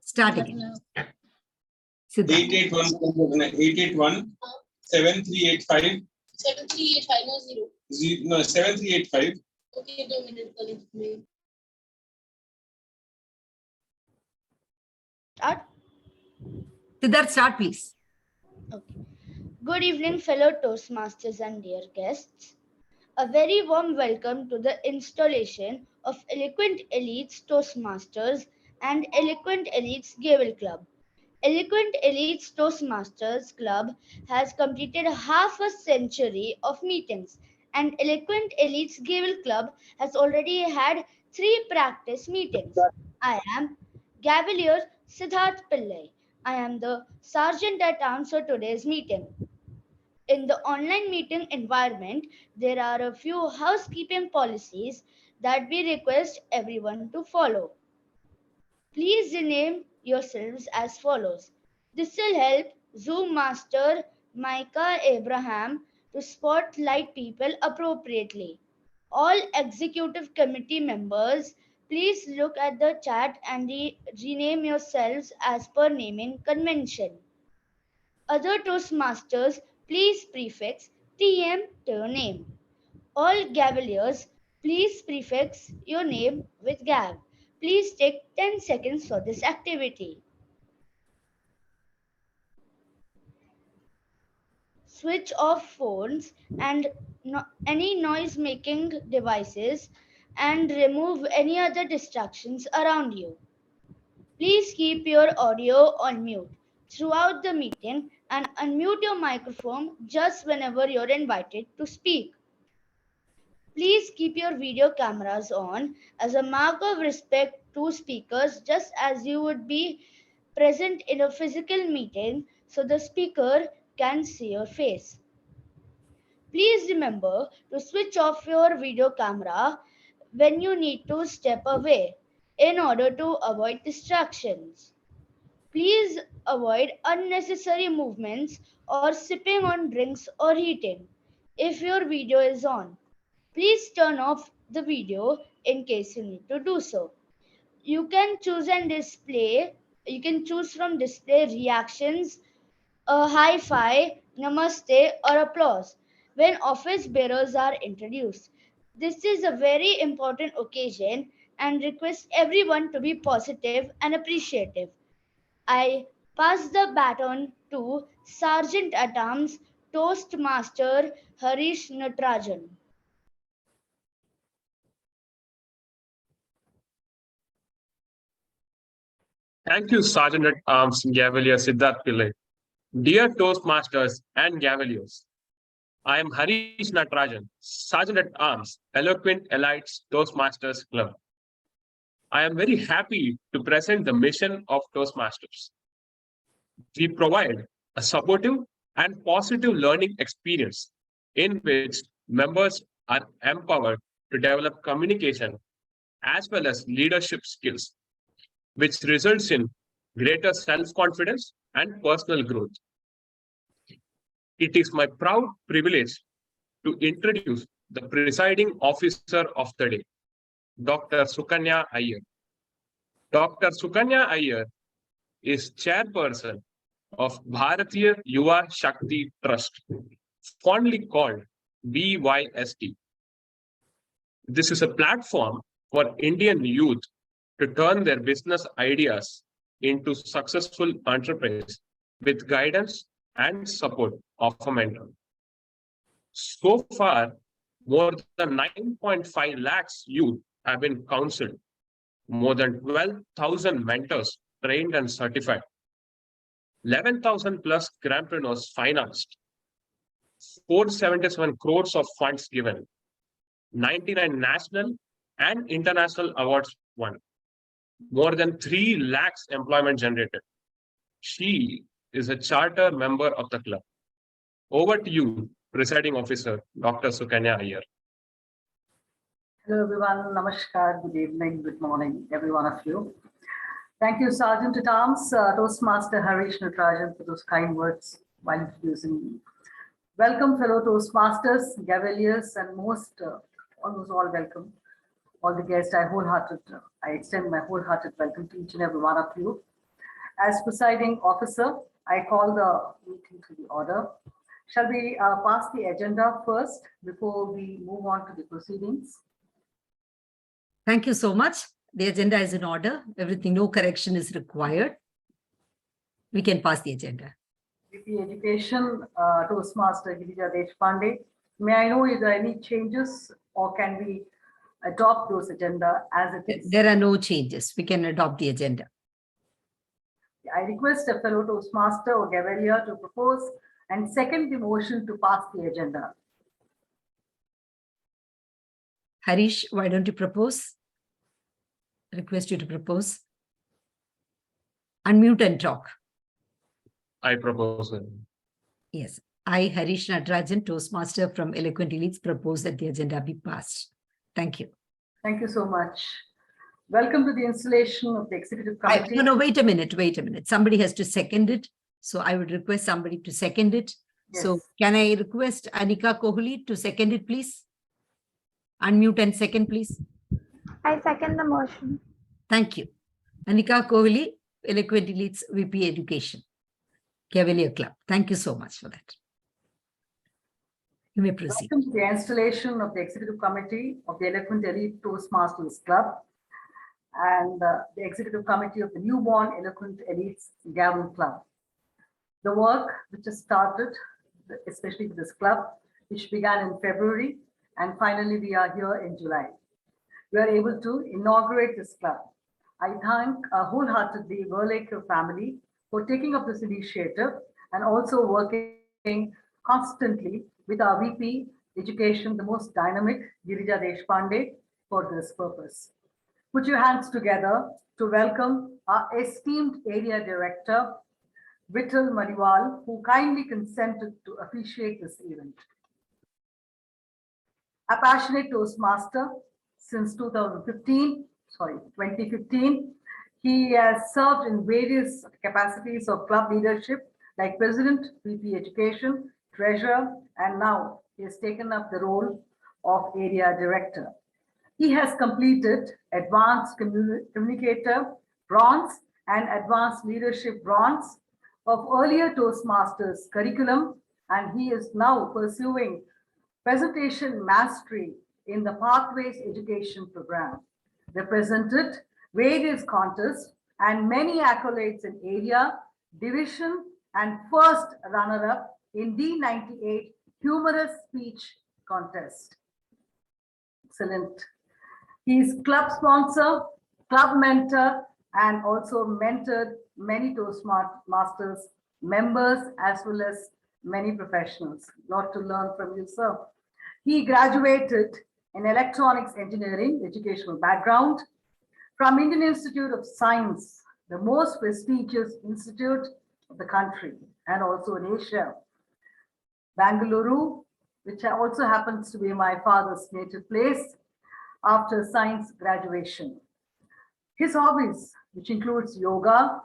Start again. Siddharth. 881 7385 7385 no 0. No 7385. Okay, 2 minutes. Start. Siddharth, start please. Okay. Good evening, fellow Toastmasters and dear guests. A very warm welcome to the installation of Eloquent Elites Toastmasters and Eloquent Elites Gavel Club. Eloquent Elites Toastmasters Club has completed half a century of meetings, and Eloquent Elites Gavel Club has already had 3 practice meetings. I am Gavelier Siddharth Pillai. I am the Sergeant at Arms for today's meeting. In the online meeting environment, there are a few housekeeping policies that we request everyone to follow. Please rename yourselves as follows. This will help Zoom Master Micah Abraham to spotlight people appropriately. All executive committee members, please look at the chat and rename yourselves as per naming convention. Other Toastmasters, please prefix TM to your name. All Gaveliers, please prefix your name with Gav. Please take 10 seconds for this activity. Switch off phones and any noise-making devices and remove any other distractions around you. Please keep your audio on mute throughout the meeting and unmute your microphone just whenever you're invited to speak. Please keep your video cameras on as a mark of respect to speakers, just as you would be present in a physical meeting so the speaker can see your face. Please remember to switch off your video camera when you need to step away in order to avoid distractions. Please avoid unnecessary movements or sipping on drinks or eating if your video is on. Please turn off the video in case you need to do so. You can choose from display reactions, a high five, namaste, or applause when office bearers are introduced. This is a very important occasion and request everyone to be positive and appreciative. I pass the baton to Sergeant at Arms Toastmaster Harish Natarajan. Thank you, Sergeant at Arms Gavelier Siddharth Pillai. Dear Toastmasters and Gaveliers, I am Harish Natarajan, Sergeant at Arms, Eloquent Elites Toastmasters Club. I am very happy to present the mission of Toastmasters. We provide a supportive and positive learning experience in which members are empowered to develop communication as well as leadership skills, which results in greater self-confidence and personal growth. It is my proud privilege to introduce the presiding officer of the day, Dr. Sukanya Iyer. Dr. Sukanya Iyer is chairperson of Bharatiya Yuva Shakti Trust, fondly called BYST. This is a platform for Indian youth to turn their business ideas into successful enterprise with guidance and support of a mentor. So far, more than 9.5 lakhs youth have been counseled, more than 12,000 mentors trained and certified, 11,000 plus grantpreneurs financed, 477 crores of funds given, 99 national and international awards won, more than 3 lakhs employment generated. She is a charter member of the club. Over to you, Presiding Officer, Dr. Sukanya Iyer. Hello everyone, namaskar, good evening, good morning, every one of you. Thank you, Sergeant at Arms, Toastmaster Harish Natarajan, for those kind words while introducing me. Welcome, fellow Toastmasters, Gaveliers, and almost all welcome all the guests, I extend my wholehearted welcome to each and every one of you. As presiding officer, I call the meeting to the order. Shall we pass the agenda first before we move on to the proceedings? Thank you so much. The agenda is in order. Everything, no correction is required. We can pass the agenda. VP Education, Toastmaster Girija Deshpande. May I know if there are any changes or can we adopt those agenda as it is? There are no changes. We can adopt the agenda. I request a fellow Toastmaster or Gavel to propose and second the motion to pass the agenda. Harish, why don't you propose? Request you to propose. Unmute and talk. I propose it. Yes. I, Harish Natarajan, Toastmaster from Eloquent Elites, propose that the agenda be passed. Thank you. Thank you so much. Welcome to the installation of the Executive Committee. No, wait a minute. Somebody has to second it. So I would request somebody to second it. Yes. So can I request Anika Kohli to second it, please? Unmute and second, please. I second the motion. Thank you. Anika Kohli, Eloquent Elites VP Education, Cavalier Club. Thank you so much for that. You may proceed. Welcome to the installation of the Executive Committee of the Eloquent Elite Toastmasters Club and the Executive Committee of the newborn Eloquent Elites Gavel Club. The work which has started, especially with this club, which began in February, and finally we are here in July. We are able to inaugurate this club. I thank wholeheartedly Verlekar family for taking up this initiative and also working constantly with our VP Education, the most dynamic Girija Deshpande, for this purpose. Put your hands together to welcome our esteemed Area Director, Vittal Madival, who kindly consented to officiate this event. A passionate Toastmaster since 2015, he has served in various capacities of club leadership like President, VP Education, Treasurer, and now he has taken up the role of Area Director. He has completed Advanced Communicator Bronze and Advanced Leadership Bronze of earlier Toastmasters curriculum, and he is now pursuing Presentation Mastery in the Pathways Education Program. Represented various contests and many accolades in area, division, and first runner-up in D98 Humorous Speech Contest. Excellent. He is club sponsor, club mentor, and also mentored many Toastmasters members as well as many professionals. Lot to learn from you, sir. He graduated in electronics engineering, educational background, from Indian Institute of Science, the most prestigious institute of the country and also in Asia. Bangalore, which also happens to be my father's native place, after science graduation. His hobbies, which includes yoga,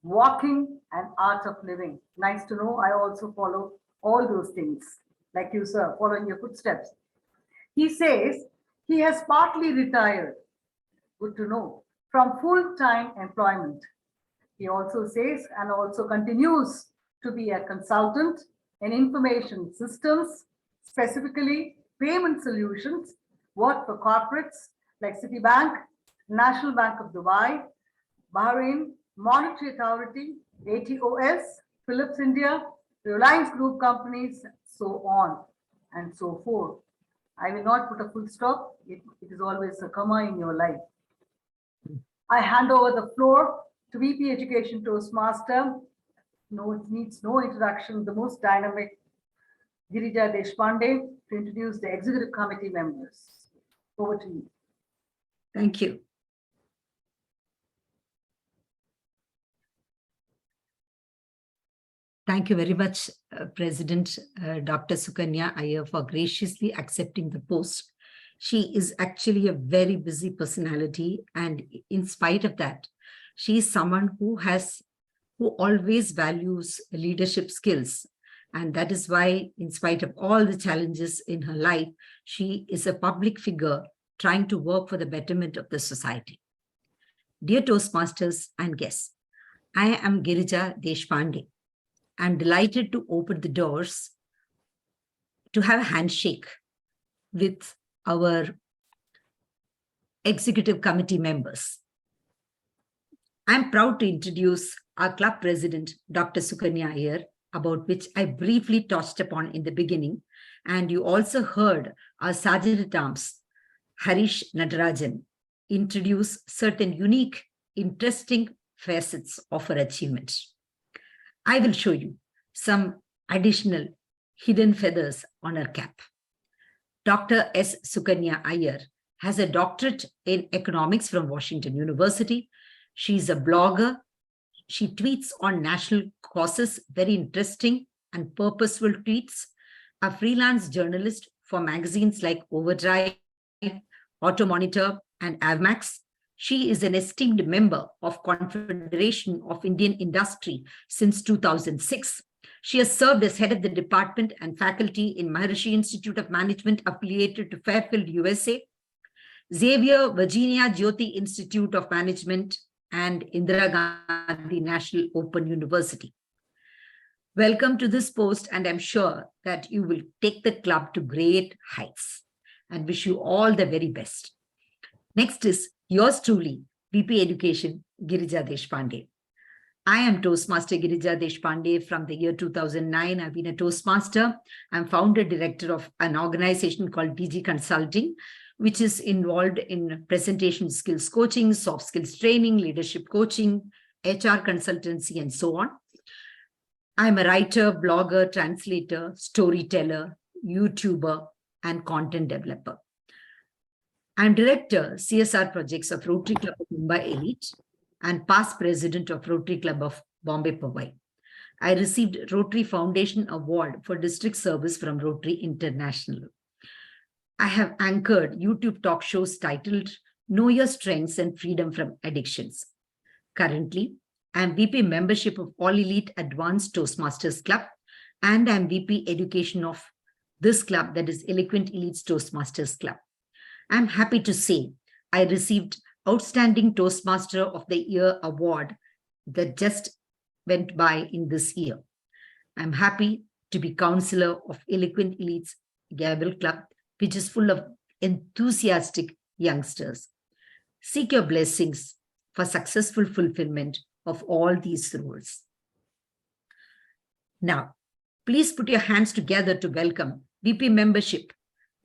walking, and art of living. Nice to know. I also follow all those things, like you, sir, following your footsteps. He says he has partly retired, good to know, from full-time employment. He also says and also continues to be a consultant in information systems, specifically payment solutions, work for corporates like Citibank, National Bank of Dubai, Bahrain, Monetary Authority, ATOS, Philips India, Reliance Group companies, so on and so forth. I will not put a full stop. It is always a comma in your life. I hand over the floor to VP Education Toastmaster. No, it needs no introduction. The most dynamic Girija Deshpande to introduce the Executive Committee members. Over to you. Thank you. Thank you very much, President Dr. Sukanya Iyer, for graciously accepting the post. She is actually a very busy personality, and in spite of that, she is someone who always values leadership skills. And that is why, in spite of all the challenges in her life, she is a public figure trying to work for the betterment of the society. Dear Toastmasters and guests, I am Girija Deshpande. I'm delighted to open the doors to have a handshake with our executive committee members. I'm proud to introduce our club president, Dr. Sukanya Iyer, about which I briefly touched upon in the beginning. And you also heard our Sergeant-at-Arms, Harish Natarajan, introduce certain unique, interesting facets of her achievement. I will show you some additional hidden feathers on her cap. Dr. S. Sukanya Iyer has a doctorate in economics from Washington University. She's a blogger. She tweets on national causes, very interesting and purposeful tweets. A freelance journalist for magazines like Overdrive, Auto Monitor, and Avmax. She is an esteemed member of Confederation of Indian Industry since 2006. She has served as head of the department and faculty in Maharishi Institute of Management affiliated to Fairfield, USA, Xavier Virginia Jyoti Institute of Management, and Indira Gandhi National Open University. Welcome to this post, and I'm sure that you will take the club to great heights and wish you all the very best. Next is yours truly, VP Education, Girija Deshpande. I am Toastmaster Girija Deshpande from the year 2009. I've been a Toastmaster. I'm founder director of an organization called DG Consulting, which is involved in presentation skills coaching, soft skills training, leadership coaching, HR consultancy, and so on. I'm a writer, blogger, translator, storyteller, YouTuber, and content developer. I'm director, CSR projects of Rotary Club of Mumbai Elite and past president of Rotary Club of Bombay Powai. I received Rotary Foundation Award for district service from Rotary International. I have anchored YouTube talk shows titled Know Your Strengths and Freedom from Addictions. Currently, I am VP membership of All Elite Advanced Toastmasters Club, and I am VP education of this club, that is Eloquent Elite Toastmasters Club. I'm happy to say I received Outstanding Toastmaster of the Year award that just went by in this year. I'm happy to be counselor of Eloquent Elite's Gavel Club, which is full of enthusiastic youngsters. Seek your blessings for successful fulfillment of all these roles. Now, please put your hands together to welcome VP membership,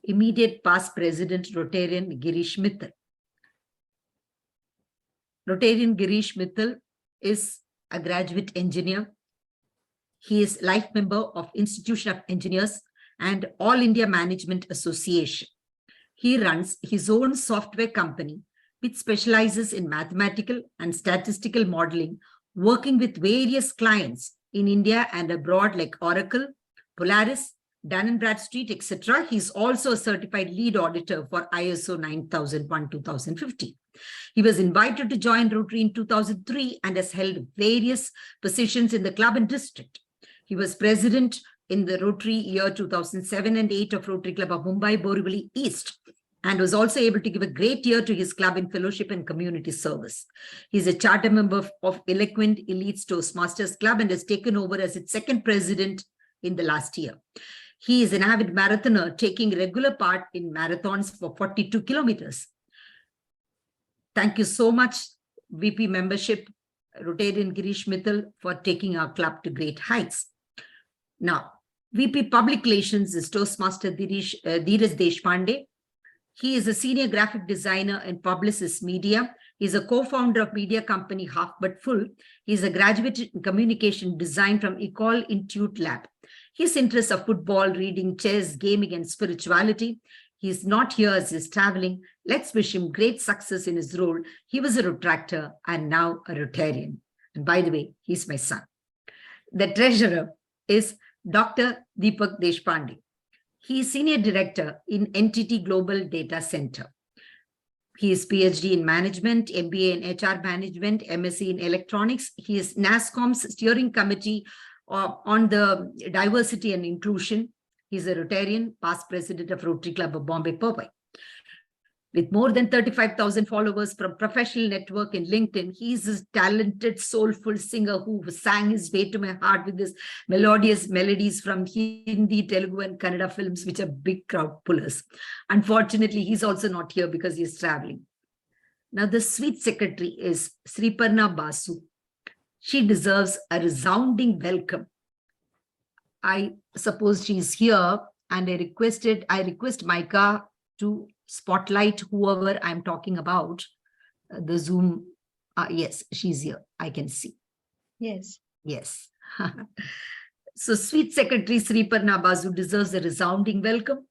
immediate past president Rotarian Girish Mittal. Rotarian Girish Mittal is a graduate engineer. He is life member of Institution of Engineers and All India Management Association. He runs his own software company, which specializes in mathematical and statistical modeling, working with various clients in India and abroad like Oracle, Polaris, Dun & Bradstreet, etc. He's also a certified lead auditor for ISO 9001-2050. He was invited to join Rotary in 2003 and has held various positions in the club and district. He was president in the Rotary year 2007 and 8 of Rotary Club of Mumbai, Borivali East, and was also able to give a great year to his club in fellowship and community service. He's a charter member of Eloquent Elite Toastmasters Club and has taken over as its second president in the last year. He is an avid marathoner, taking regular part in marathons for 42 kilometers. Thank you so much, VP membership, Rotarian Girish Mittal, for taking our club to great heights. Now, VP Public Relations is Toastmaster Dheeraj Deshpande. He is a senior graphic designer and publicist media. He's a co-founder of media company Half But Full. He's a graduate in communication design from Ecole Institute Lab. His interests are football, reading, chess, gaming, and spirituality. He's not here as he's traveling. Let's wish him great success in his role. He was a Retractor and now a Rotarian. And by the way, he's my son. The treasurer is Dr. Deepak Deshpande. He is Senior Director in NTT Global Data Center. He is PhD in Management, MBA in HR Management, MSc in Electronics. He is NASSCOM's Steering Committee on the Diversity and Inclusion. He's a Rotarian, past President of Rotary Club of Bombay Powai. With more than 35,000 followers from professional network in LinkedIn, he's a talented, soulful singer who sang his way to my heart with his melodious melodies from Hindi, Telugu, and Kannada films, which are big crowd pullers. Unfortunately, he's also not here because he's traveling. Now, the sweet secretary is Sreeparna Basu. She deserves a resounding welcome. I suppose she's here, and I request Micah to spotlight whoever I'm talking about. The Zoom, yes, she's here. I can see. Yes. Yes. So sweet secretary Sreeparna Basu deserves a resounding welcome.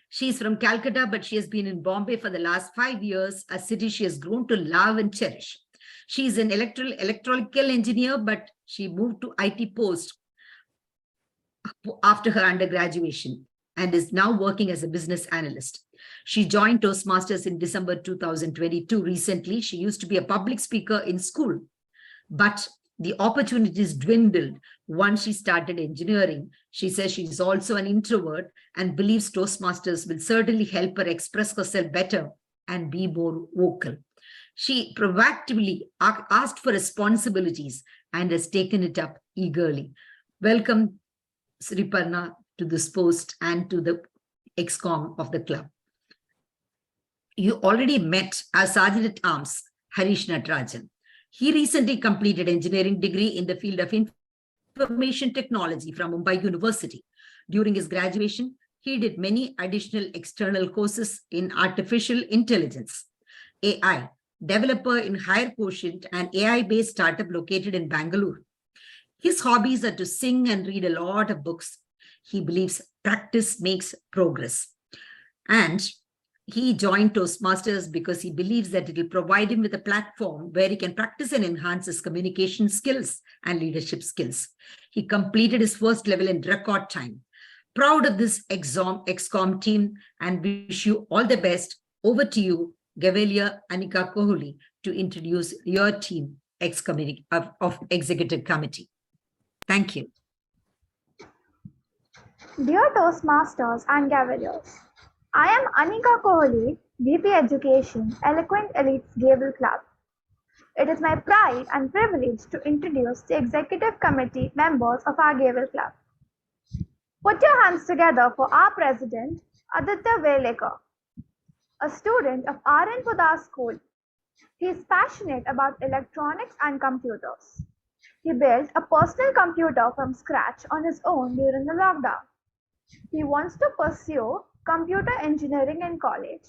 She's from Calcutta, but she has been in Bombay for the last 5 years, a city she has grown to love and cherish. She's an electrical engineer, but she moved to IT post after her undergraduation and is now working as a business analyst. She joined Toastmasters in December 2022. Recently, she used to be a public speaker in school, but the opportunities dwindled once she started engineering. She says she's also an introvert and believes Toastmasters will certainly help her express herself better and be more vocal. She proactively asked for responsibilities and has taken it up eagerly. Welcome, Sreeparna, to this post and to the ex-com of the club. You already met our Sergeant at Arms, Harish Natarajan. He recently completed engineering degree in the field of information technology from Mumbai University. During his graduation, he did many additional external courses in artificial intelligence, AI, developer in Higher Quotient, an AI-based startup located in Bangalore. His hobbies are to sing and read a lot of books. He believes practice makes progress. And he joined Toastmasters because he believes that it will provide him with a platform where he can practice and enhance his communication skills and leadership skills. He completed his first level in record time. Proud of this ex-com team and wish you all the best. Over to you, Gavel, Anika, Kohli, to introduce your team of executive committee. Thank you. Dear Toastmasters and Gaveliers, I am Anika Kohli, VP Education, Eloquent Elites Gavel Club. It is my pride and privilege to introduce the executive committee members of our Gavel Club. Put your hands together for our president, Aditya Verlekar, a student of RN Pudar School. He is passionate about electronics and computers. He built a personal computer from scratch on his own during the lockdown. He wants to pursue computer engineering in college.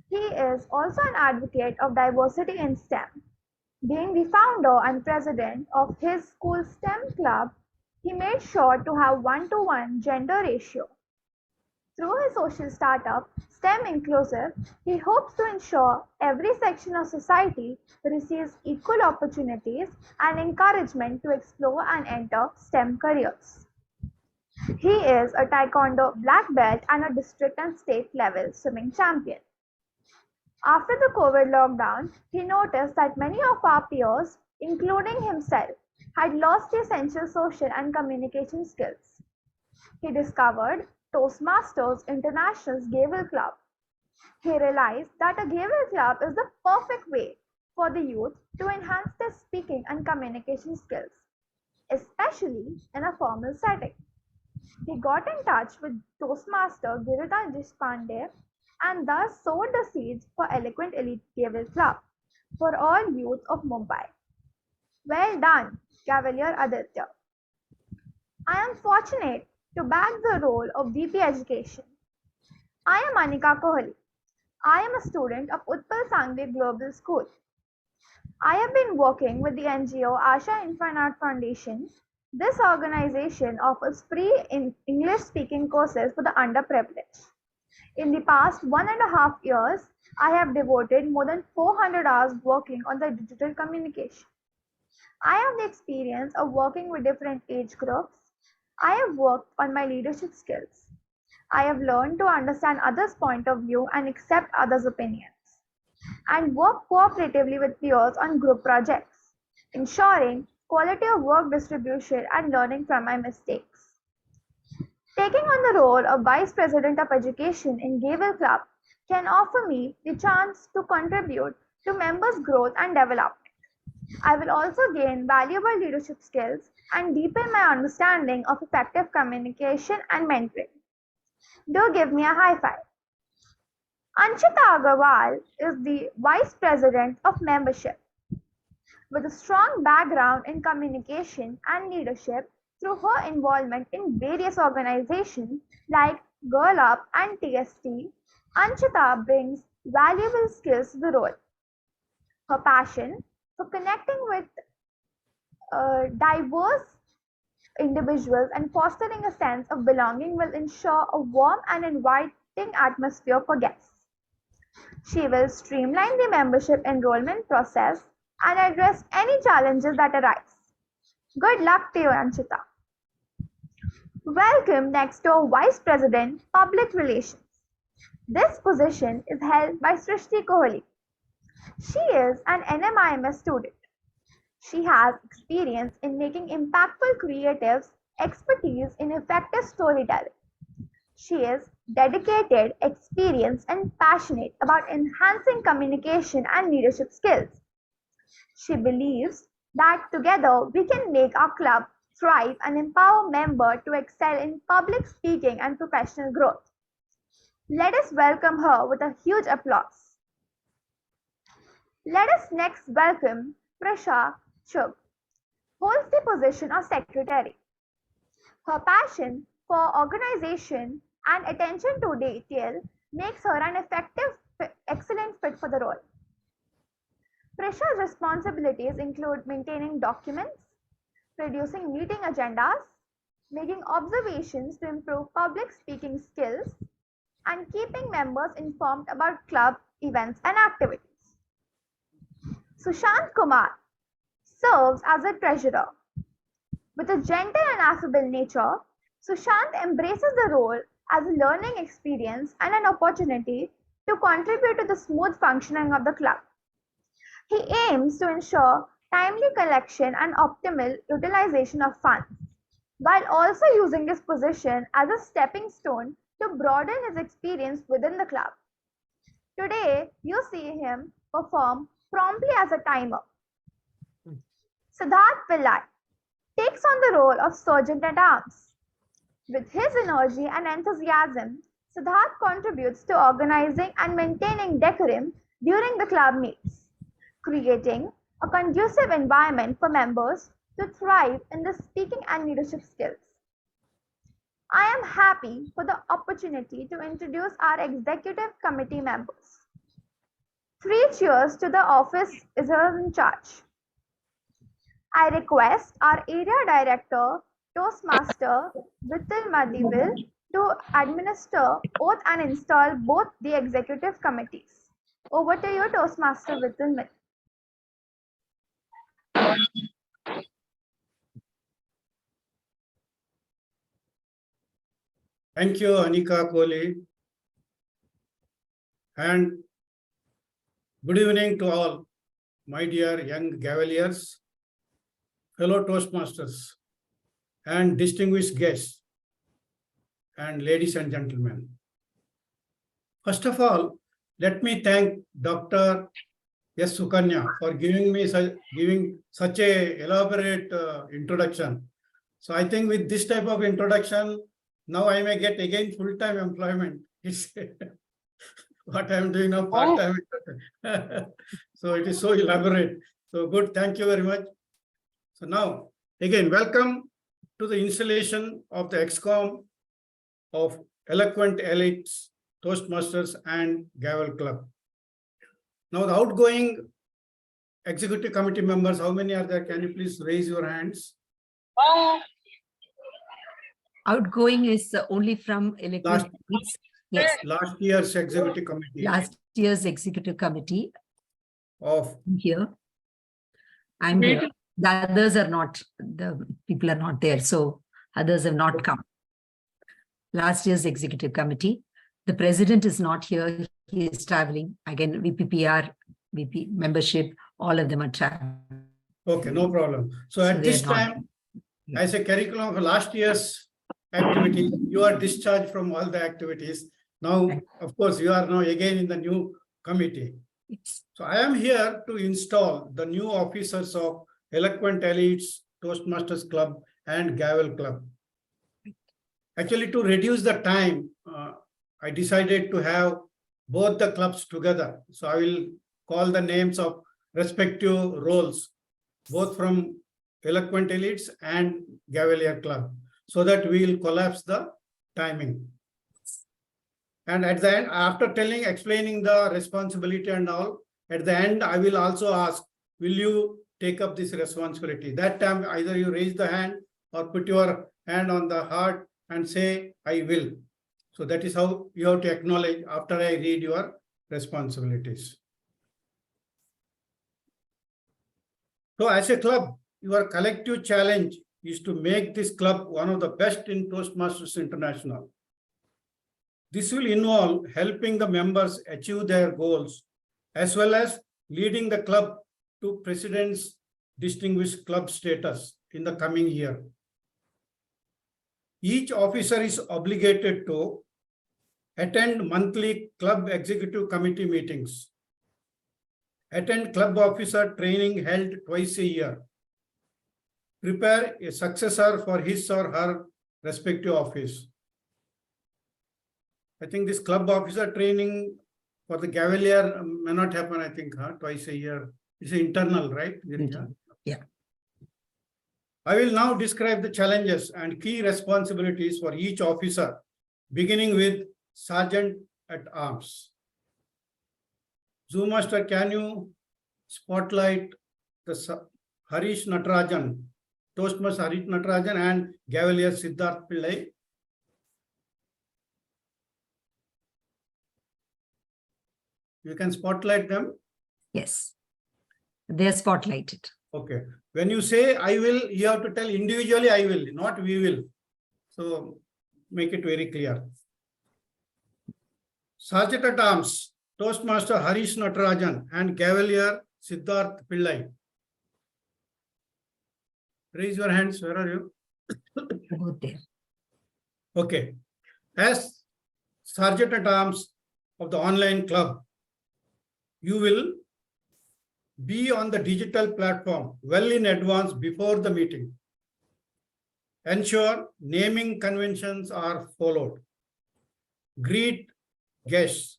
He is also an advocate of diversity in STEM. Being the founder and president of his school STEM club, he made sure to have 1-to-1 gender ratio. Through his social startup, STEM Inclusive, he hopes to ensure every section of society receives equal opportunities and encouragement to explore and enter STEM careers. He is a Taekwondo black belt and a district and state level swimming champion. After the COVID lockdown, he noticed that many of our peers, including himself, had lost the essential social and communication skills. He discovered Toastmasters International's Gavel Club. He realized that a Gavel Club is the perfect way for the youth to enhance their speaking and communication skills, especially in a formal setting. He got in touch with Toastmaster Girija Deshpande and thus sowed the seeds for Eloquent Elite Gavel Club for all youth of Mumbai. Well done, Cavalier Aditya. I am fortunate to bag the role of VP Education. I am Anika Kohli. I am a student of Utpal Sangvi Global School. I have been working with the NGO Asha Infinite Foundation. This organization offers free English-speaking courses for the underprivileged. In the past 1.5 years, I have devoted more than 400 hours working on the digital communication. I have the experience of working with different age groups. I have worked on my leadership skills. I have learned to understand others' point of view and accept others' opinions, and work cooperatively with peers on group projects, ensuring quality of work distribution and learning from my mistakes. Taking on the role of Vice President of Education in Gavel Club can offer me the chance to contribute to members' growth and development. I will also gain valuable leadership skills and deepen my understanding of effective communication and mentoring. Do give me a high five. Anshita Agarwal is the Vice President of Membership. With a strong background in communication and leadership through her involvement in various organizations like Girl Up and TST, Anshita brings valuable skills to the role. Her passion for connecting with diverse individuals and fostering a sense of belonging will ensure a warm and inviting atmosphere for guests. She will streamline the membership enrollment process and address any challenges that arise. Good luck to you, Anshita. Welcome next to Vice President, Public Relations. This position is held by Kohli. She is an NMIMS student. She has experience in making impactful creatives, expertise in effective storytelling. She is dedicated, experienced, and passionate about enhancing communication and leadership skills. She believes that together we can make our club thrive and empower members to excel in public speaking and professional growth. Let us welcome her with a huge applause. Let us next welcome Prisha Chugh, holds the position of secretary. Her passion for organization and attention to detail makes her an excellent fit for the role. Prisha's responsibilities include maintaining documents, producing meeting agendas, making observations to improve public speaking skills, and keeping members informed about club events and activities. Sushant Kumar serves as a treasurer. With a gentle and affable nature, Sushant embraces the role as a learning experience and an opportunity to contribute to the smooth functioning of the club. He aims to ensure timely collection and optimal utilization of funds, while also using his position as a stepping stone to broaden his experience within the club. Today, you see him perform promptly as a timer. Siddharth Pillai takes on the role of Sergeant at Arms. With his energy and enthusiasm, Siddharth contributes to organizing and maintaining decorum during the club meets, creating a conducive environment for members to thrive in the speaking and leadership skills. I am happy for the opportunity to introduce our executive committee members. 3 cheers to the office is in charge. I request our area director, Toastmaster Vittal Madival, to administer oath and install both the executive committees. Over to you, Toastmaster Vittal. Thank you, Anika, Kohli. And good evening to all, my dear young Gavaliers, fellow Toastmasters, and distinguished guests, and ladies and gentlemen. First of all, let me thank Dr. S. Sukanya for giving such a elaborate introduction. So I think with this type of introduction, now I may get again full-time employment. It's what I'm doing now, part-time. So it is so elaborate. So good, thank you very much. So now, again, welcome to the installation of the XCOM of Eloquent Elites, Toastmasters and Gavel Club. Now the outgoing executive committee members, how many are there? Can you please raise your hands? Outgoing is only from Eloquent. Yes. Last year's executive committee. Last year's executive committee Of here. I'm here. The others are not, the people are not there. So others have not come. Last year's executive committee. The president is not here. He is traveling. Again, VPPR, VP membership, all of them are traveling. Okay, no problem. So at this time, as a curriculum of last year's activity, you are discharged from all the activities. Now, of course, you are now again in the new committee. Yes. So I am here to install the new officers of Eloquent Elites, Toastmasters Club and Gavel Club. Actually, to reduce the time, I decided to have both the clubs together. So I will call the names of respective roles, both from Eloquent Elites and Gavelier Club, so that we will collapse the timing. And at the end, after explaining the responsibility and all, at the end, I will also ask, will you take up this responsibility? That time, either you raise the hand or put your hand on the heart and say, I will. So that is how you have to acknowledge after I read your responsibilities. So as a club, your collective challenge is to make this club one of the best in Toastmasters International. This will involve helping the members achieve their goals, as well as leading the club to President's Distinguished Club status in the coming year. Each officer is obligated to attend monthly club executive committee meetings, attend club officer training held twice a year, prepare a successor for his or her respective office. I think this club officer training for the Gavelier may not happen, I think, twice a year. It's internal, right? Internal. Yeah. I will now describe the challenges and key responsibilities for each officer, beginning with Sergeant at Arms. Zoom Master, can you spotlight the Harish Natarajan, Toastmaster Harish Natarajan and Gavelier Siddharth Pillai? You can spotlight them? Yes. They are spotlighted. Okay. When you say I will, you have to tell individually I will, not we will. So make it very clear. Sergeant at Arms, Toastmaster Harish Natarajan and Gavelier Siddharth Pillai. Raise your hands. Where are you? Both there. Okay. As Sergeant at Arms of the online club, you will be on the digital platform well in advance before the meeting. Ensure naming conventions are followed. Greet guests.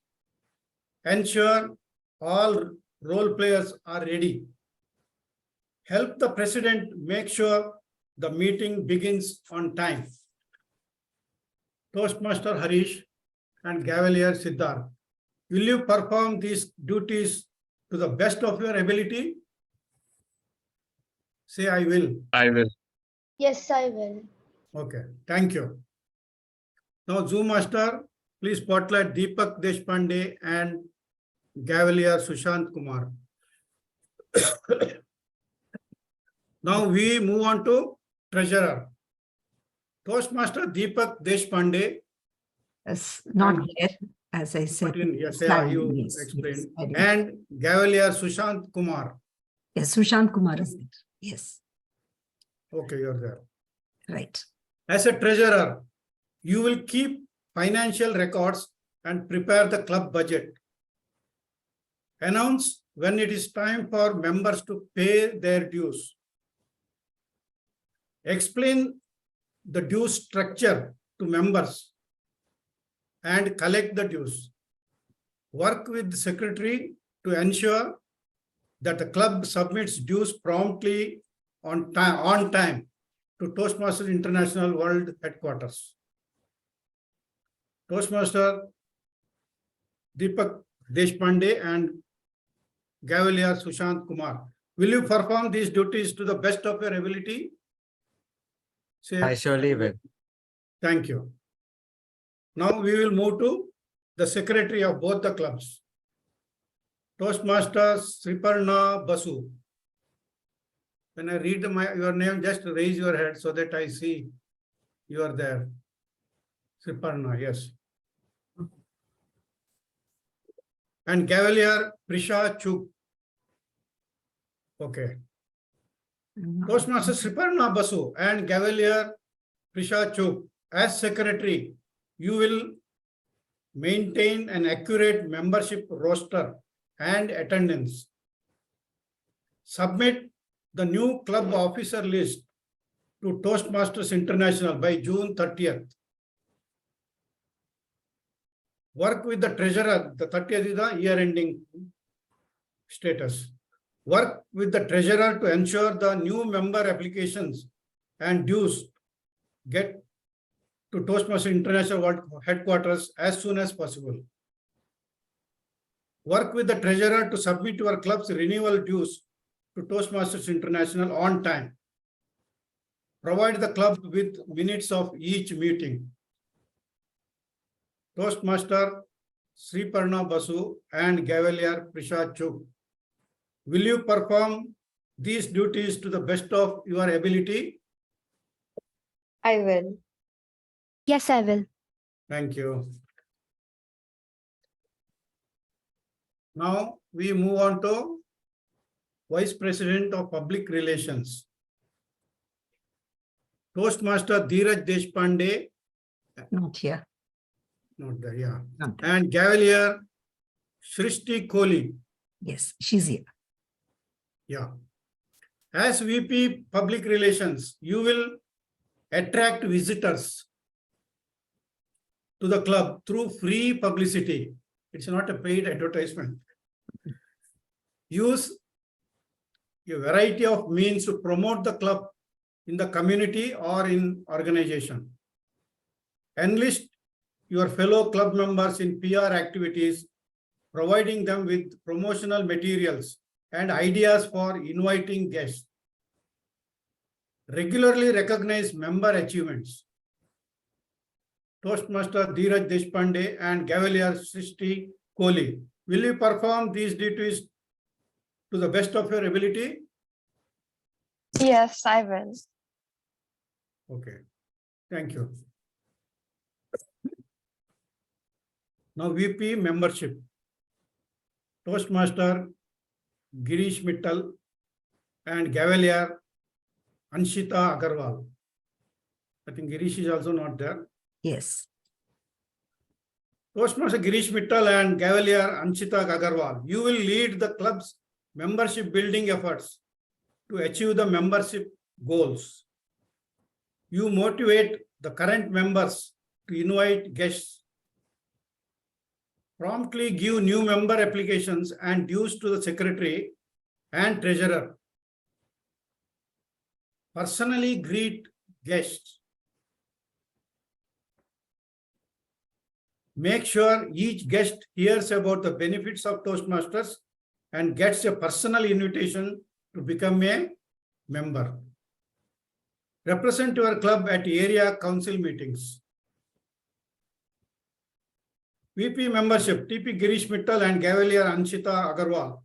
Ensure all role players are ready. Help the president make sure the meeting begins on time. Toastmaster Harish and Gavelier Siddharth, will you perform these duties to the best of your ability? Say, I will. I will. Yes, I will. Okay, thank you. Now, Zoom Master, please spotlight Deepak Deshpande and Gavelier Sushant Kumar. Now we move on to Treasurer. Toastmaster Deepak Deshpande. Not there, as I said. Yes, you explained. Yes, and Gavelier Sushant Kumar. Yes, Sushant Kumar is there. Yes. Okay, you're there. Right. As a treasurer, you will keep financial records and prepare the club budget. Announce when it is time for members to pay their dues. Explain the dues structure to members and collect the dues. Work with the secretary to ensure that the club submits dues promptly on time to Toastmasters International World Headquarters. Toastmaster Deepak Deshpande and Gavelier Sushant Kumar, will you perform these duties to the best of your ability? Say, I surely will. thank you. Now we will move to the secretary of both the clubs. Toastmaster Sreeparna Basu. When I read your name, just raise your head so that I see you are there. Sreeparna, yes. And Gavelier Prisha Chugh. Okay. Toastmaster Sreeparna Basu and Gavelier Prisha Chugh, as secretary, you will maintain an accurate membership roster and attendance. Submit the new club officer list to Toastmasters International by June 30th. Work with the treasurer, the 30th is the year-ending status. Work with the treasurer to ensure the new member applications and dues get to Toastmasters International World headquarters as soon as possible. Work with the treasurer to submit your club's renewal dues to Toastmasters International on time. Provide the club with minutes of each meeting. Toastmaster Sreeparna Basu and Gavel Prisha Chugh. Will you perform these duties to the best of your ability? I will. Yes, I will. Thank you. Now we move on to Vice President of Public Relations. Toastmaster Deshpande, Not here. not there, yeah. Not there. And Gavel Kohli. Yes, she's here. Yeah. As VP Public Relations, you will attract visitors to the club through free publicity. It's not a paid advertisement. Use a variety of means to promote the club in the community or in organization. Enlist your fellow club members in PR activities, providing them with promotional materials and ideas for inviting guests. Regularly recognize member achievements. Toastmaster Deshpande and Gavel Kohli. Will you perform these duties to the best of your ability? Yes, I will. Okay, thank you. Now VP membership. Toastmaster Girish Mittal and Gavel Anshita Agarwal. I think Girish is also not there. Yes. Toastmaster Girish Mittal and Gavel Anshita Agarwal. You will lead the club's membership building efforts to achieve the membership goals. You motivate the current members to invite guests. Promptly give new member applications and dues to the secretary and treasurer. Personally greet guests. Make sure each guest hears about the benefits of Toastmasters and gets a personal invitation to become a member. Represent your club at area council meetings. VP membership, TP Girish Mittal and Gavel Anshita Agarwal.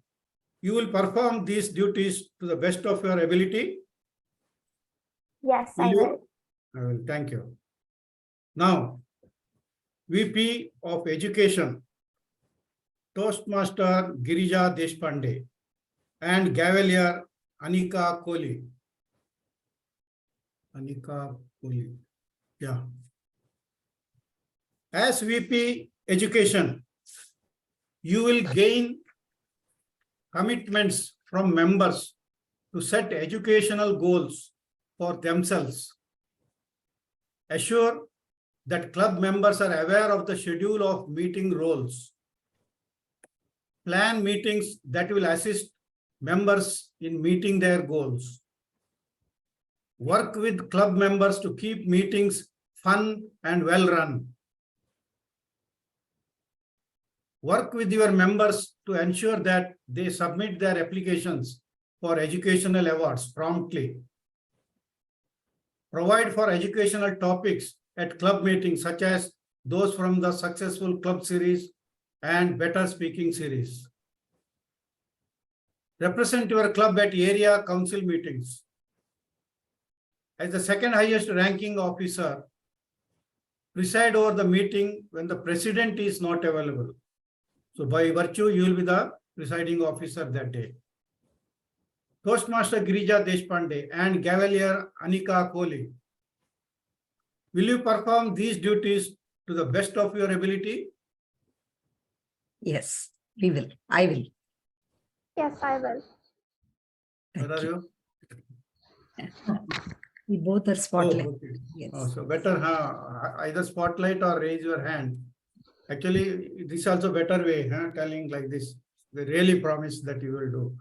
You will perform these duties to the best of your ability. Yes, I Will will. you? I will. Thank you. Now, VP of Education, Toastmaster Girija Deshpande and Gavel Anika Kohli. Anika Kohli. Yeah. As VP Education, you will gain commitments from members to set educational goals for themselves. Assure that club members are aware of the schedule of meeting roles. Plan meetings that will assist members in meeting their goals. Work with club members to keep meetings fun and well run. Work with your members to ensure that they submit their applications for educational awards promptly. Provide for educational topics at club meetings such as those from the successful club series and better speaking series. Represent your club at area council meetings. As the second highest ranking officer, preside over the meeting when the president is not available. So by virtue, you will be the presiding officer that day. Toastmaster Girija Deshpande and Gavel Anika Kohli. Will you perform these duties to the best of your ability? Yes, we will. I will. Yes, I will. Where are you? We both are spotlight. Oh, okay. Yes. Oh, so better either spotlight or raise your hand. Actually, this is also better way, telling like this. We really promise that you will do.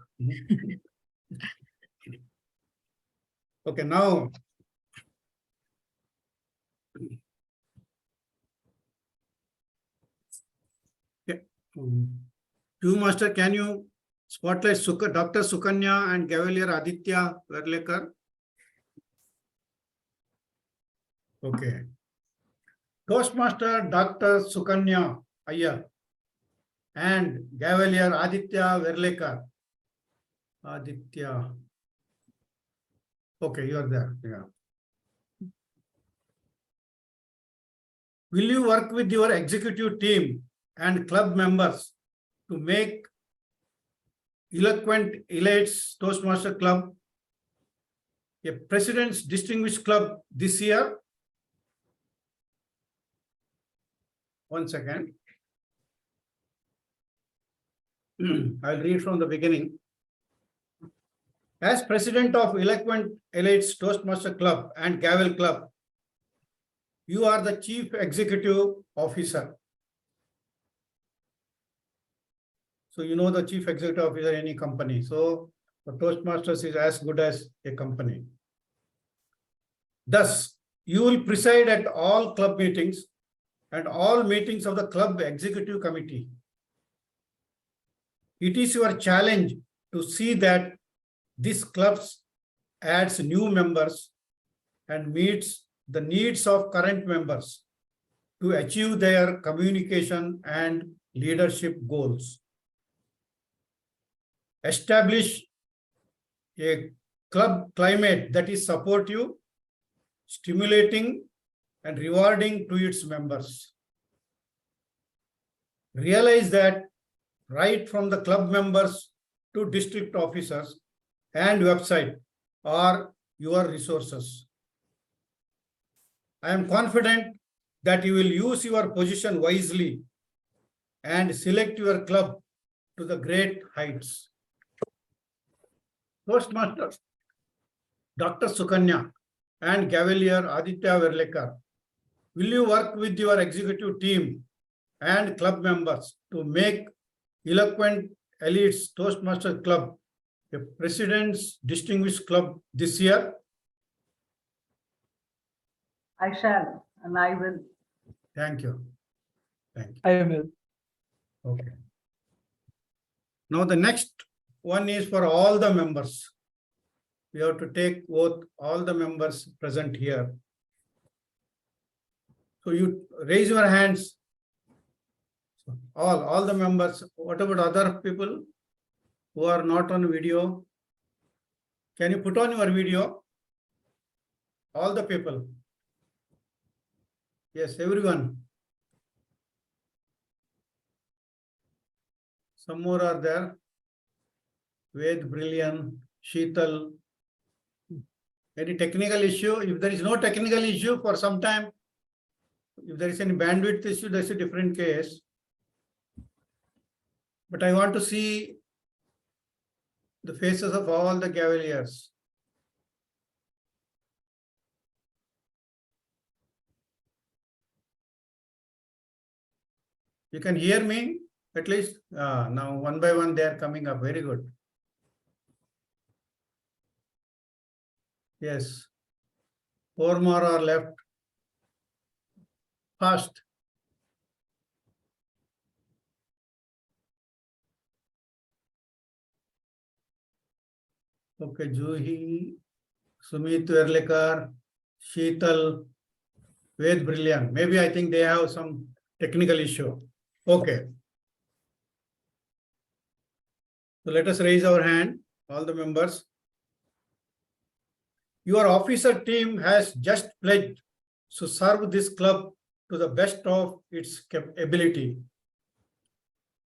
Okay, now. Yeah. Two master, can you spotlight Dr. Sukanya and Gavel Aditya Verlekar? Okay. Toastmaster Dr. Sukanya Iyer and Gavel Aditya Verlekar. Aditya. Okay, you are there. Yeah. Will you work with your executive team and club members to make Eloquent Elites Toastmaster Club a President's Distinguished Club this year? One second. I'll read from the beginning. As President of Eloquent Elites Toastmaster Club and Gavel Club, you are the Chief Executive Officer. So you know the Chief Executive Officer in any company. So the Toastmasters is as good as a company. Thus, you will preside at all club meetings and all meetings of the club executive committee. It is your challenge to see that this club adds new members and meets the needs of current members to achieve their communication and leadership goals. Establish a club climate that is supportive, stimulating, and rewarding to its members. Realize that right from the club members to district officers and website are your resources. I am confident that you will use your position wisely and select your club to the great heights. Toastmasters, Dr. Sukanya and Gavel Aditya Verlekar, will you work with your executive team and club members to make Eloquent Elites Toastmaster Club a President's Distinguished Club this year? I shall, and I will. Thank you. Thank you. I will. Okay. Now the next one is for all the members. We have to take oath, all the members present here. So you raise your hands. All the members. What about other people who are not on video? Can you put on your video? All the people. Yes, everyone. Some more are there. Ved, Brilliant, Sheetal. Any technical issue? If there is no technical issue for some time, if there is any bandwidth issue, that's a different case. But I want to see the faces of all the Gavaliers. You can hear me at least? Now one by one they are coming up. Very good. Yes. 4 more are left. Fast. Okay, Juhi, Sumit Verlekar, Sheetal, Ved Brilliant. Maybe I think they have some technical issue. Okay. So let us raise our hand, all the members. Your officer team has just pledged to serve this club to the best of its ability.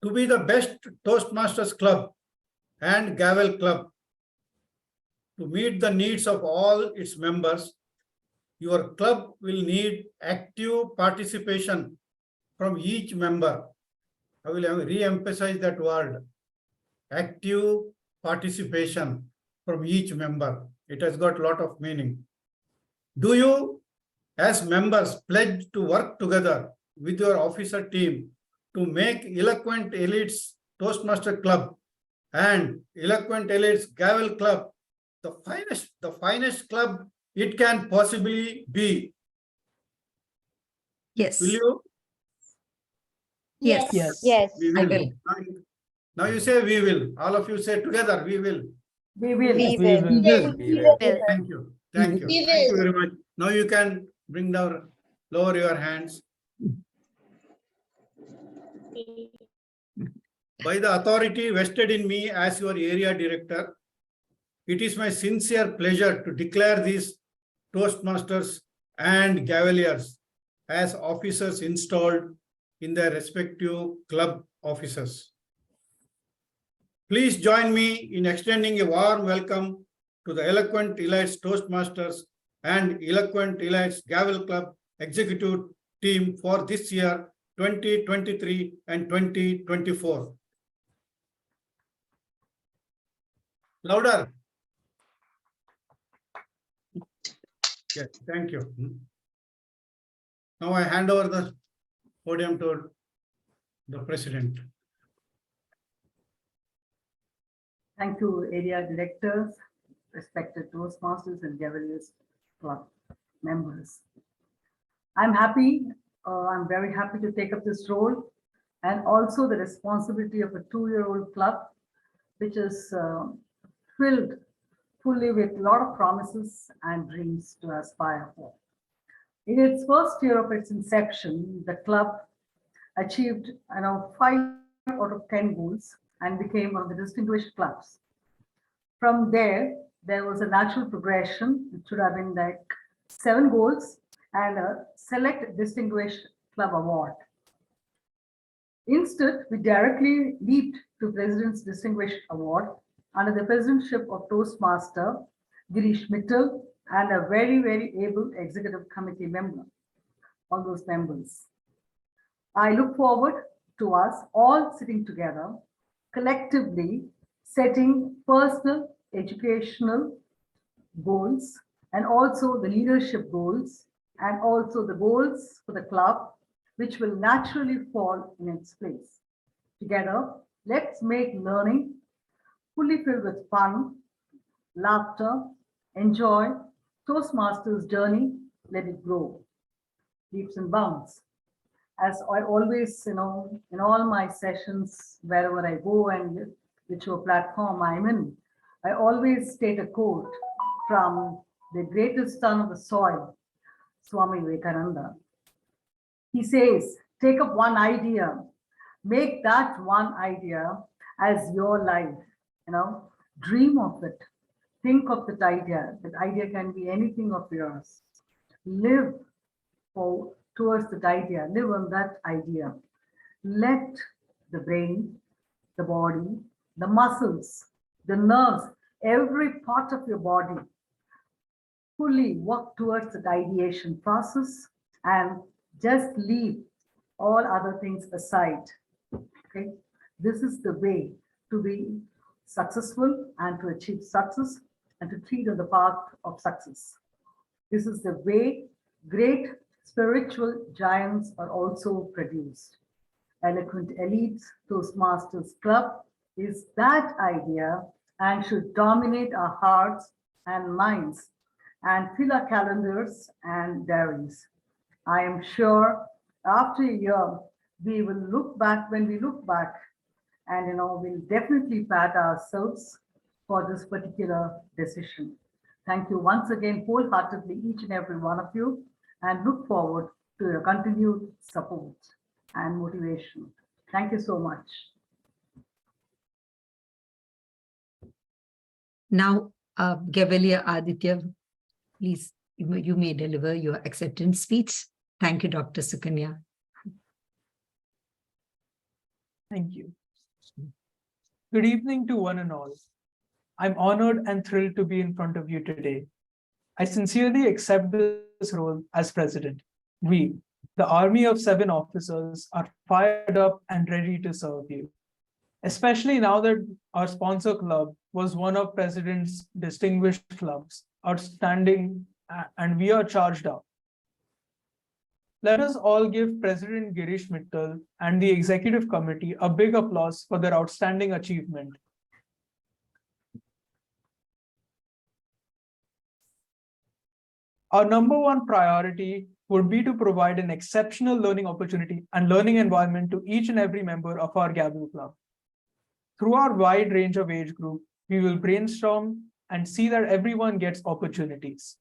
To be the best Toastmasters Club and Gavel Club, to meet the needs of all its members, your club will need active participation from each member I will re-emphasize that word, active participation from each member. It has got a lot of meaning. Do you, as members, pledge to work together with your officer team to make Eloquent Elites Toastmaster Club and Eloquent Elites Gavel Club the finest club it can possibly be? Yes. Will you? Yes. Yes. We I will. will. Now you say we will. All of you say together, we will. We will. We We will. will. Thank you. Thank you. We Thank you will. very much. Now you can bring down, lower your hands. By the authority vested in me as your area director, it is my sincere pleasure to declare these Toastmasters and Gaveliers as officers installed in their respective club offices. Please join me in extending a warm welcome to the Eloquent Elites Toastmasters and Eloquent Elites Gavel Club executive team for this year 2023 and 2024. Louder. Yes, thank you. Now I hand over the podium to the president. Thank you, area directors, respected Toastmasters and Gaveliers Club members. I'm very happy to take up this role and also the responsibility of a 2-year-old club, which is filled fully with a lot of promises and dreams to aspire for. In its first year of its inception, the club achieved 5 out of 10 goals and became one of the distinguished clubs. From there was a natural progression. It should have been like 7 goals and a select distinguished club award. Instead, we directly leaped to President's Distinguished Award under the presidentship of Toastmaster Girish Mittal and a very, very able executive committee member, all those members. I look forward to us all sitting together, collectively setting personal educational goals and also the leadership goals and also the goals for the club, which will naturally fall in its place. Together, let's make learning fully filled with fun, laughter, enjoy Toastmasters journey, let it grow, leaps and bounds. As I always, in all my sessions, wherever I go and whichever platform I'm in, I always state a quote from the greatest son of the soil, Swami Vivekananda. He says, take up one idea, make that one idea as your life, dream of it, think of that idea. That idea can be anything of yours. Live towards that idea, live on that idea. Let the brain, the body, the muscles, the nerves, every part of your body fully work towards the ideation process and just leave all other things aside. Okay, this is the way to be successful and to achieve success and to tread on the path of success. This is the way great spiritual giants are also produced. Eloquent Elites Toastmasters Club is that idea and should dominate our hearts and minds and fill our calendars and diaries. I am sure after a year, we will look back, when we look back, and we'll definitely pat ourselves for this particular decision. Thank you once again, wholeheartedly, each and every one of you, and look forward to your continued support and motivation. Thank you so much. Now, Gavelier Aditya, please, you may deliver your acceptance speech. Thank you, Dr. Sukanya. Thank you. Good evening to one and all. I'm honored and thrilled to be in front of you today. I sincerely accept this role as president. We, The army of 7 officers are fired up and ready to serve you. Especially now that our sponsor club was one of President's distinguished clubs, outstanding, and we are charged up. Let us all give President Girish Mittal and the executive committee a big applause for their outstanding achievement. Our number one priority would be to provide an exceptional learning opportunity and learning environment to each and every member of our Gavel Club. Through our wide range of age group, we will brainstorm and see that everyone gets opportunities.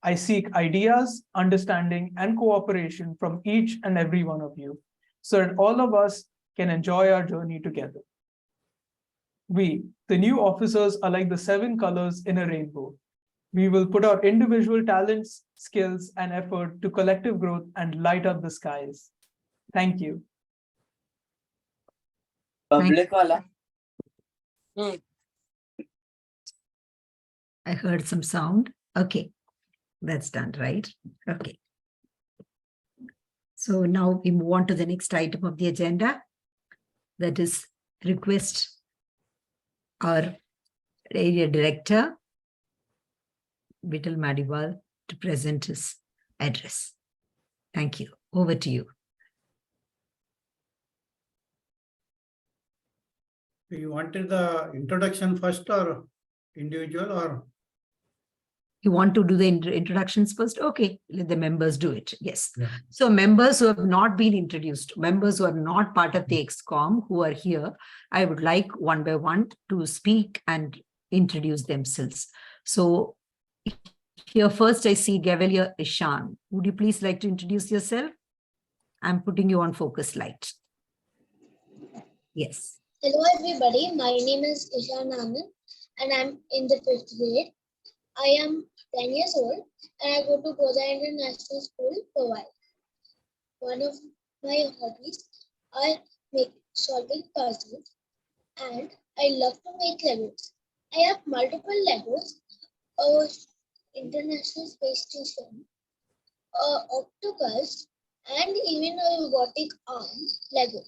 I seek ideas, understanding, and cooperation from each and every one of you, so that all of us can enjoy our journey together. We, the new officers, are like the 7 colors in a rainbow. We will put our individual talents, skills, and effort to collective growth and light up the skies. Thank you. Public wala. I heard some sound. Okay, that's done, right? Okay. So now we move on to the next item of the agenda. That is request our area director, Vittal Madival, to present his address. Thank you. Over to you. You wanted the introduction first or individual or? You want to do the introductions first? Okay, let the members do it. Yes. Yeah. So members who have not been introduced, members who are not part of the ExCom who are here, I would like one by one to speak and introduce themselves. So here first I see Gavel Ishan. Would you please like to introduce yourself? I'm putting you on focus light. Yes. Hello everybody, my name is Ishan Anand and I'm in the 5th grade. I am 10 years old and I go to Goda International School for a while. One of my hobbies are solving puzzles and I love to make Legos. I have multiple Legos, a International Space Station, a octopus and even a robotic arm Lego.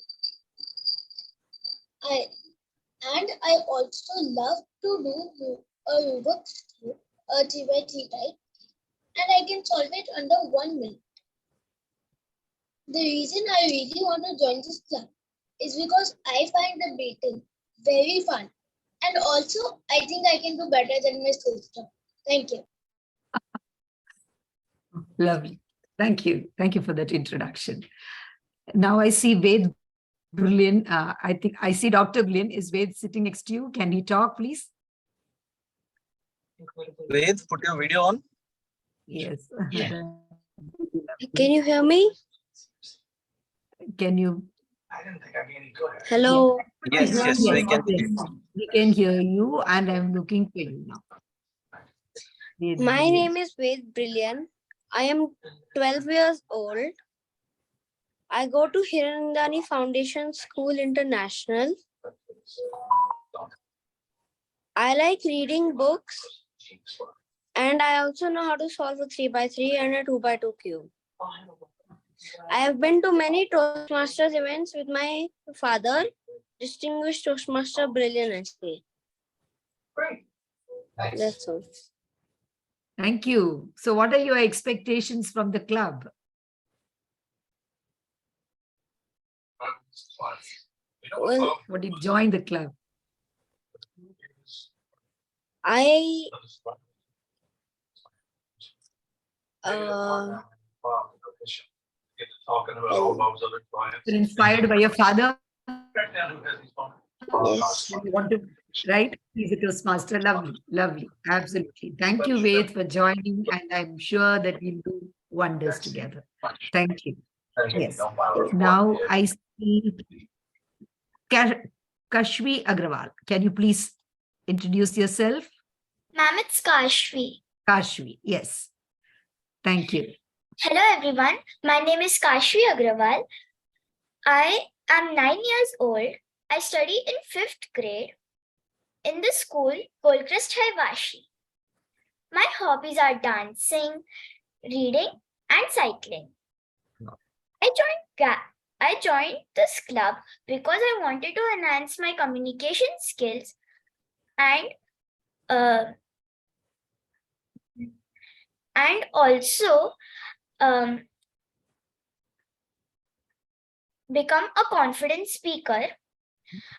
I also love to do a Rubik's Cube, a 3x3 type, and I can solve it under 1 minute. The reason I really want to join this club is because I find the beating very fun. And also, I think I can do better than my sister. Thank you. Lovely. Thank you. Thank you for that introduction. Now I see Ved Brilliant. I think I see Dr. Brilliant. Is Ved sitting next to you? Can he talk, please? Ved, put your video on. Yes. Yeah. Can you hear me? Can you? Hello. Yes, yes, we can. We can hear you, and I'm looking for you now. Ved My Brilliant. name is Ved Brilliant. I am 12 years old. I go to Hirandani Foundation School International. I like reading books and I also know how to solve a 3x3 and a 2x2 cube. I have been to many Toastmasters events with my father, distinguished Toastmaster Brilliant. That's all. Thank you. So what are your expectations from the club? Well, What did you join the club? I You're inspired by your father? yes. You want to, right? He's a Toastmaster. Lovely, lovely. Absolutely. Thank you, Ved, for joining. And I'm sure that we'll do wonders together. Thank you. Yes. Now I see Kashvi Agarwal. Can you please introduce yourself? Ma'am, it's Kashvi. Kashvi, yes. Thank you. Hello everyone, my name is Kashvi Agrawal. I am 9 years old. I study in 5th grade in the school Goldcrest High Vashi. My hobbies are dancing, reading and cycling. I joined this club because I wanted to enhance my communication skills and also become a confident speaker.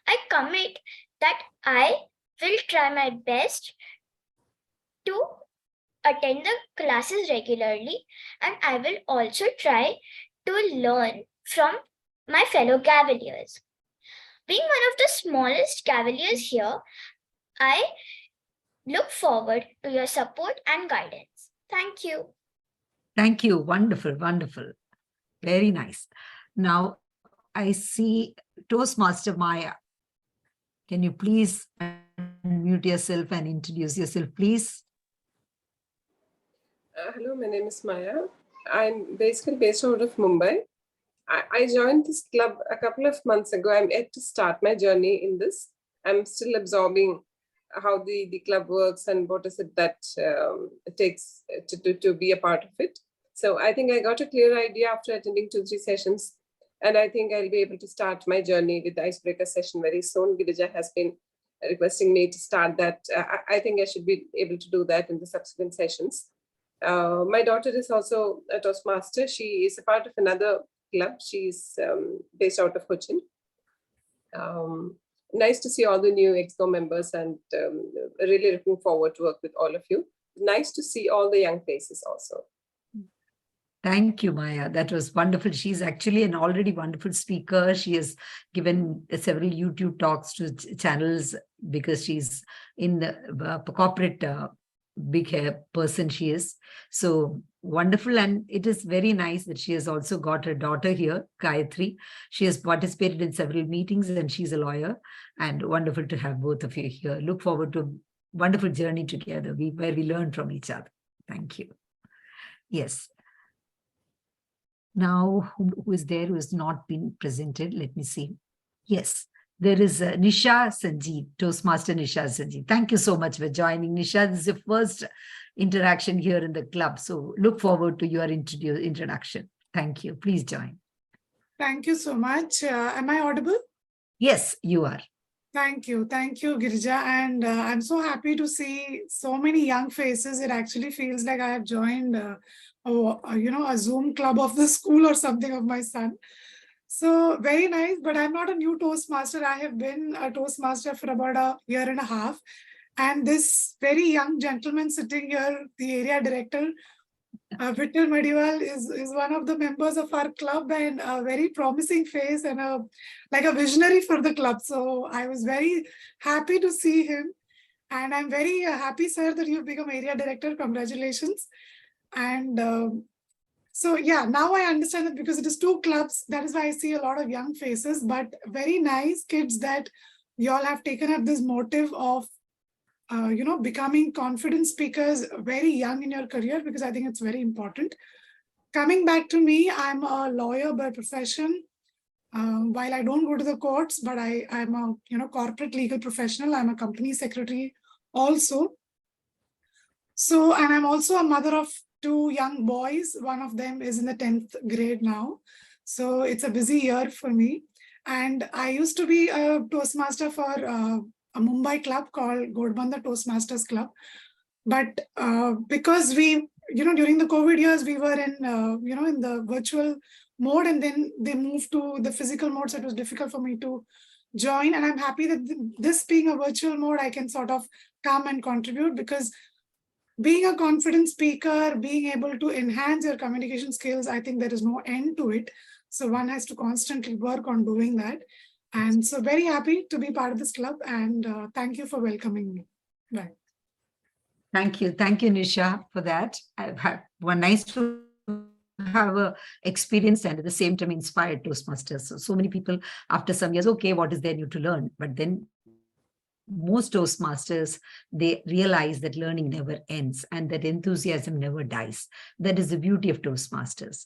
I commit that I will try my best to attend the classes regularly, and I will also try to learn from my fellow Gavaliers. Being one of the smallest Gavaliers here, I look forward to your support and guidance. Thank you. Thank you. Wonderful, wonderful. Very nice. Now, I see Toastmaster Maya. Can you please unmute yourself and introduce yourself, please? Hello, my name is Maya. I'm basically based out of Mumbai. I joined this club a couple of months ago. I'm yet to start my journey in this. I'm still absorbing how the club works and what is it that it takes to be a part of it. So I think I got a clear idea after attending 2-3 sessions. And I think I'll be able to start my journey with the icebreaker session very soon. Girija has been requesting me to start that. I think I should be able to do that in the subsequent sessions. My daughter is also a Toastmaster. She is a part of another club. She's based out of Cochin. Nice to see all the new EXCO members and really looking forward to work with all of you. Nice to see all the young faces also. Thank you, Maya. That was wonderful. She's actually an already wonderful speaker. She has given several YouTube talks to channels because she's in the corporate big hair person she is. So wonderful. And it is very nice that she has also got her daughter here, Gayatri. She has participated in several meetings and she's a lawyer, and wonderful to have both of you here. Look forward to a wonderful journey together where we learn from each other. Thank you. Yes. Now, who is there who has not been presented? Let me see. Yes. There is Nisha Sanjeev, Toastmaster Nisha Sanjeev. Thank you so much for joining, Nisha. This is your first interaction here in the club. So look forward to your introduction. Thank you. Please join. Thank you so much. Am I audible? Yes, you are. Thank you. Thank you, Girija. And I'm so happy to see so many young faces. It actually feels like I have joined a Zoom club of the school or something of my son. So very nice, but I'm not a new Toastmaster. I have been a Toastmaster for about a year and a half. And this very young gentleman sitting here, the area director, Vittal Madival, is one of the members of our club and a very promising face and like a visionary for the club. So I was very happy to see him. And I'm very happy, sir, that you've become area director. Congratulations. And so yeah, now I understand that because it is 2 clubs, that is why I see a lot of young faces, but very nice kids that you all have taken up this motive of, becoming confident speakers very young in your career, because I think it's very important. Coming back to me, I'm a lawyer by profession. While I don't go to the courts, but I'm a corporate legal professional. I'm a company secretary also. So, and I'm also a mother of 2 young boys. One of them is in the 10th grade now. So it's a busy year for me. And I used to be a Toastmaster for a Mumbai club called Godbanda Toastmasters Club. But because we, during the COVID years, we were in, in the virtual mode, and then they moved to the physical mode. So it was difficult for me to join. And I'm happy that this being a virtual mode, I can sort of come and contribute, because being a confident speaker, being able to enhance your communication skills, I think there is no end to it. So one has to constantly work on doing that. And so very happy to be part of this club, and thank you for welcoming me. Bye. Thank you. Thank you, Nisha, for that. I've had one nice to have a experience and at the same time inspired Toastmasters. So many people after some years, okay, what is there new to learn? But then most Toastmasters, they realize that learning never ends and that enthusiasm never dies. That is the beauty of Toastmasters.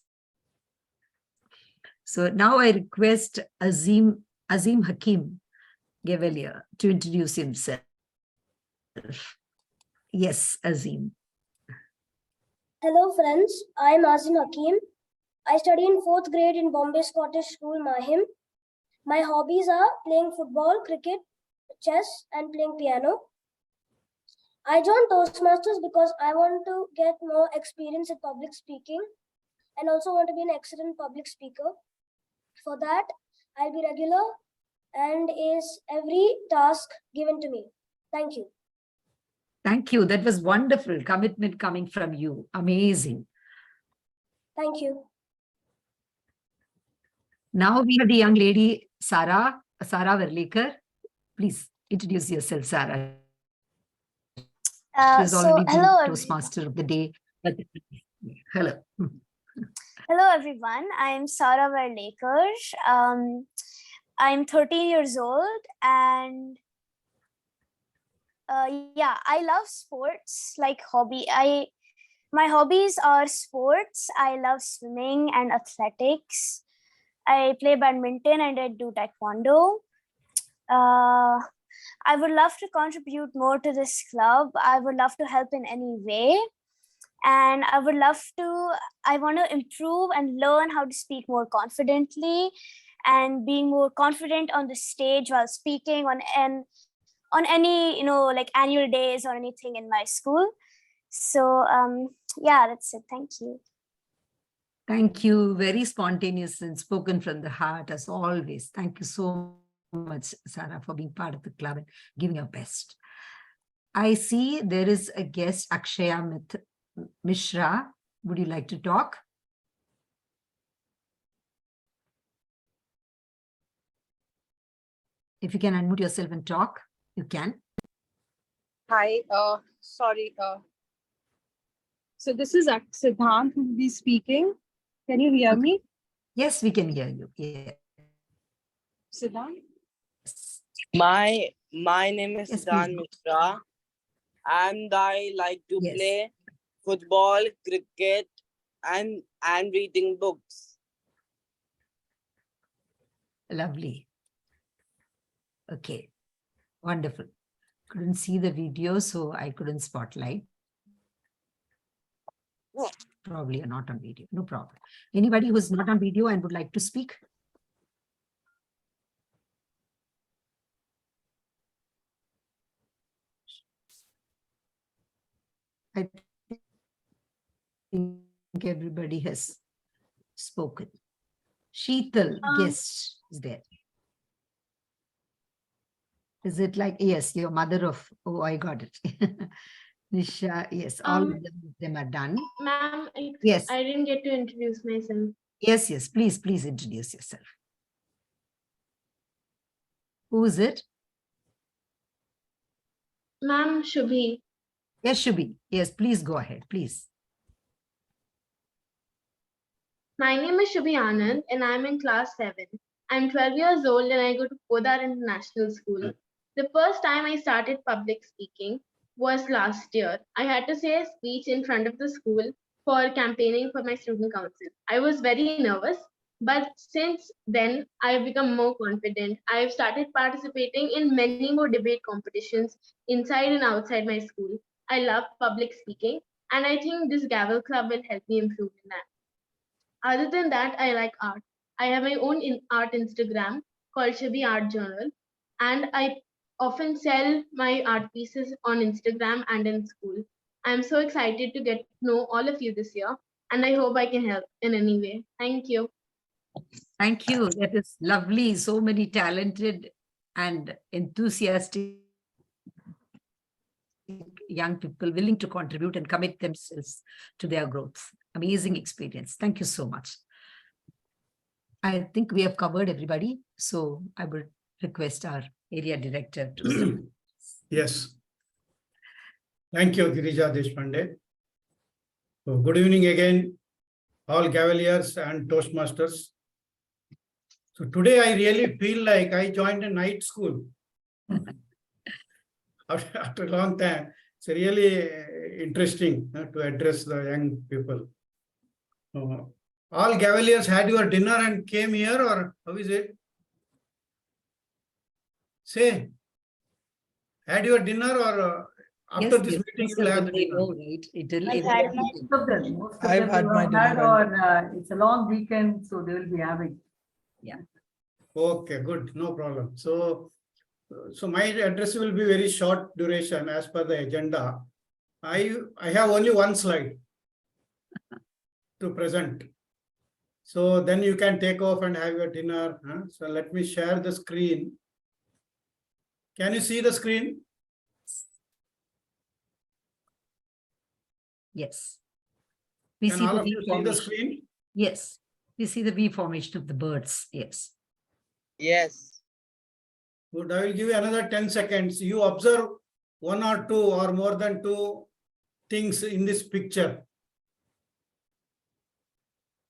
So now I request Azim Hakim Gavelier to introduce himself. Yes, Azim. Hello friends, I am Azim Hakim. I study in 4th grade in Bombay Scottish School, Mahim. My hobbies are playing football, cricket, chess, and playing piano. I joined Toastmasters because I want to get more experience in public speaking and also want to be an excellent public speaker. For that, I'll be regular and is every task given to me. Thank you. Thank you. That was wonderful commitment coming from you. Amazing. Thank you. Now we have the young lady, Sarah Verlekar. Please introduce yourself, Sarah. She's already been Toastmaster of the day. Hello. Hello, everyone. I'm Sarah Verlekar. I'm 13 years old and yeah, I love sports like hobby. My hobbies are sports. I love swimming and athletics. I play badminton and I do taekwondo. I would love to contribute more to this club. I would love to help in any way. And I want to improve and learn how to speak more confidently and being more confident on the stage while speaking on any, like annual days or anything in my school. So yeah, that's it. Thank you. Thank you. Very spontaneous and spoken from the heart as always. Thank you so much, Sarah, for being part of the club and giving your best. I see there is a guest, Akshaya Mishra. Would you like to talk? If you can unmute yourself and talk, you can. Hi, sorry. So this is Siddharth who will be speaking. Can you hear me? Yes, we can hear you. Yeah. Siddharth? My name is Siddharth Mishra, and I like to play football, cricket, and reading books. Lovely. Okay, wonderful. Couldn't see the video, so I couldn't spotlight. Probably you're not on video, no problem. Anybody who's not on video and would like to speak? I think everybody has spoken. Sheetal, guest is there. Is it like, yes, your mother of, oh, I got it. Nisha, yes, all of them are done. Ma'am, yes. I didn't get to introduce myself. Yes, yes, please introduce yourself. Who is it? Ma'am, Shubhi. Yes, Shubhi. Yes, please go ahead, please. My name is Shubhi Anand and I'm in class 7. I'm 12 years old and I go to Kodar International School. The first time I started public speaking was last year. I had to say a speech in front of the school for campaigning for my student council. I was very nervous, but since then I've become more confident. I've started participating in many more debate competitions inside and outside my school. I love public speaking and I think this Gavel Club will help me improve in that. Other than that, I like art. I have my own art Instagram called Shubhi Art Journal, and I often sell my art pieces on Instagram and in school. I'm so excited to get to know all of you this year, and I hope I can help in any way. Thank you. Thank you. That is lovely. So many talented and enthusiastic young people willing to contribute and commit themselves to their growth. Amazing experience. Thank you so much. I think we have covered everybody. So I would request our area director to. Yes. Thank you, Girija Deshpande. So good evening again, all Gavaliers and Toastmasters. So today I really feel like I joined a night school. After a long time, it's really interesting to address the young people. All Gavaliers had your dinner and came here, or how is it? Say, had your dinner or After Yes, this yes, meeting, most you will of have them the they dinner. know, right? It'll I've every had weekend. most of them I've they had will my have dinner had, already. or it's a long weekend, so they will be having. Yeah. Okay, good. No problem. So my address will be very short duration as per the agenda. I have only one slide to present. So then you can take off and have your dinner. Huh? So let me share the screen. Can you see the screen? Yes. We Can see all the of V you see the formation. screen? Yes. We see the V formation of the birds. Yes. Yes. Good. I will give you another 10 seconds. You observe one or two or more than two things in this picture.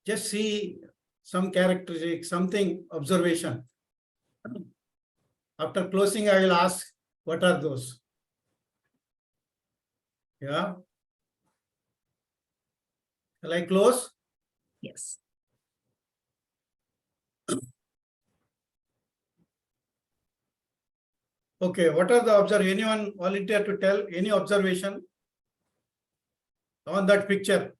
Just see some characteristics, something observation. After closing, I will ask, what are those? Yeah. Shall I close? Yes. Okay, what are the observations? Anyone volunteer to tell any observation on that picture?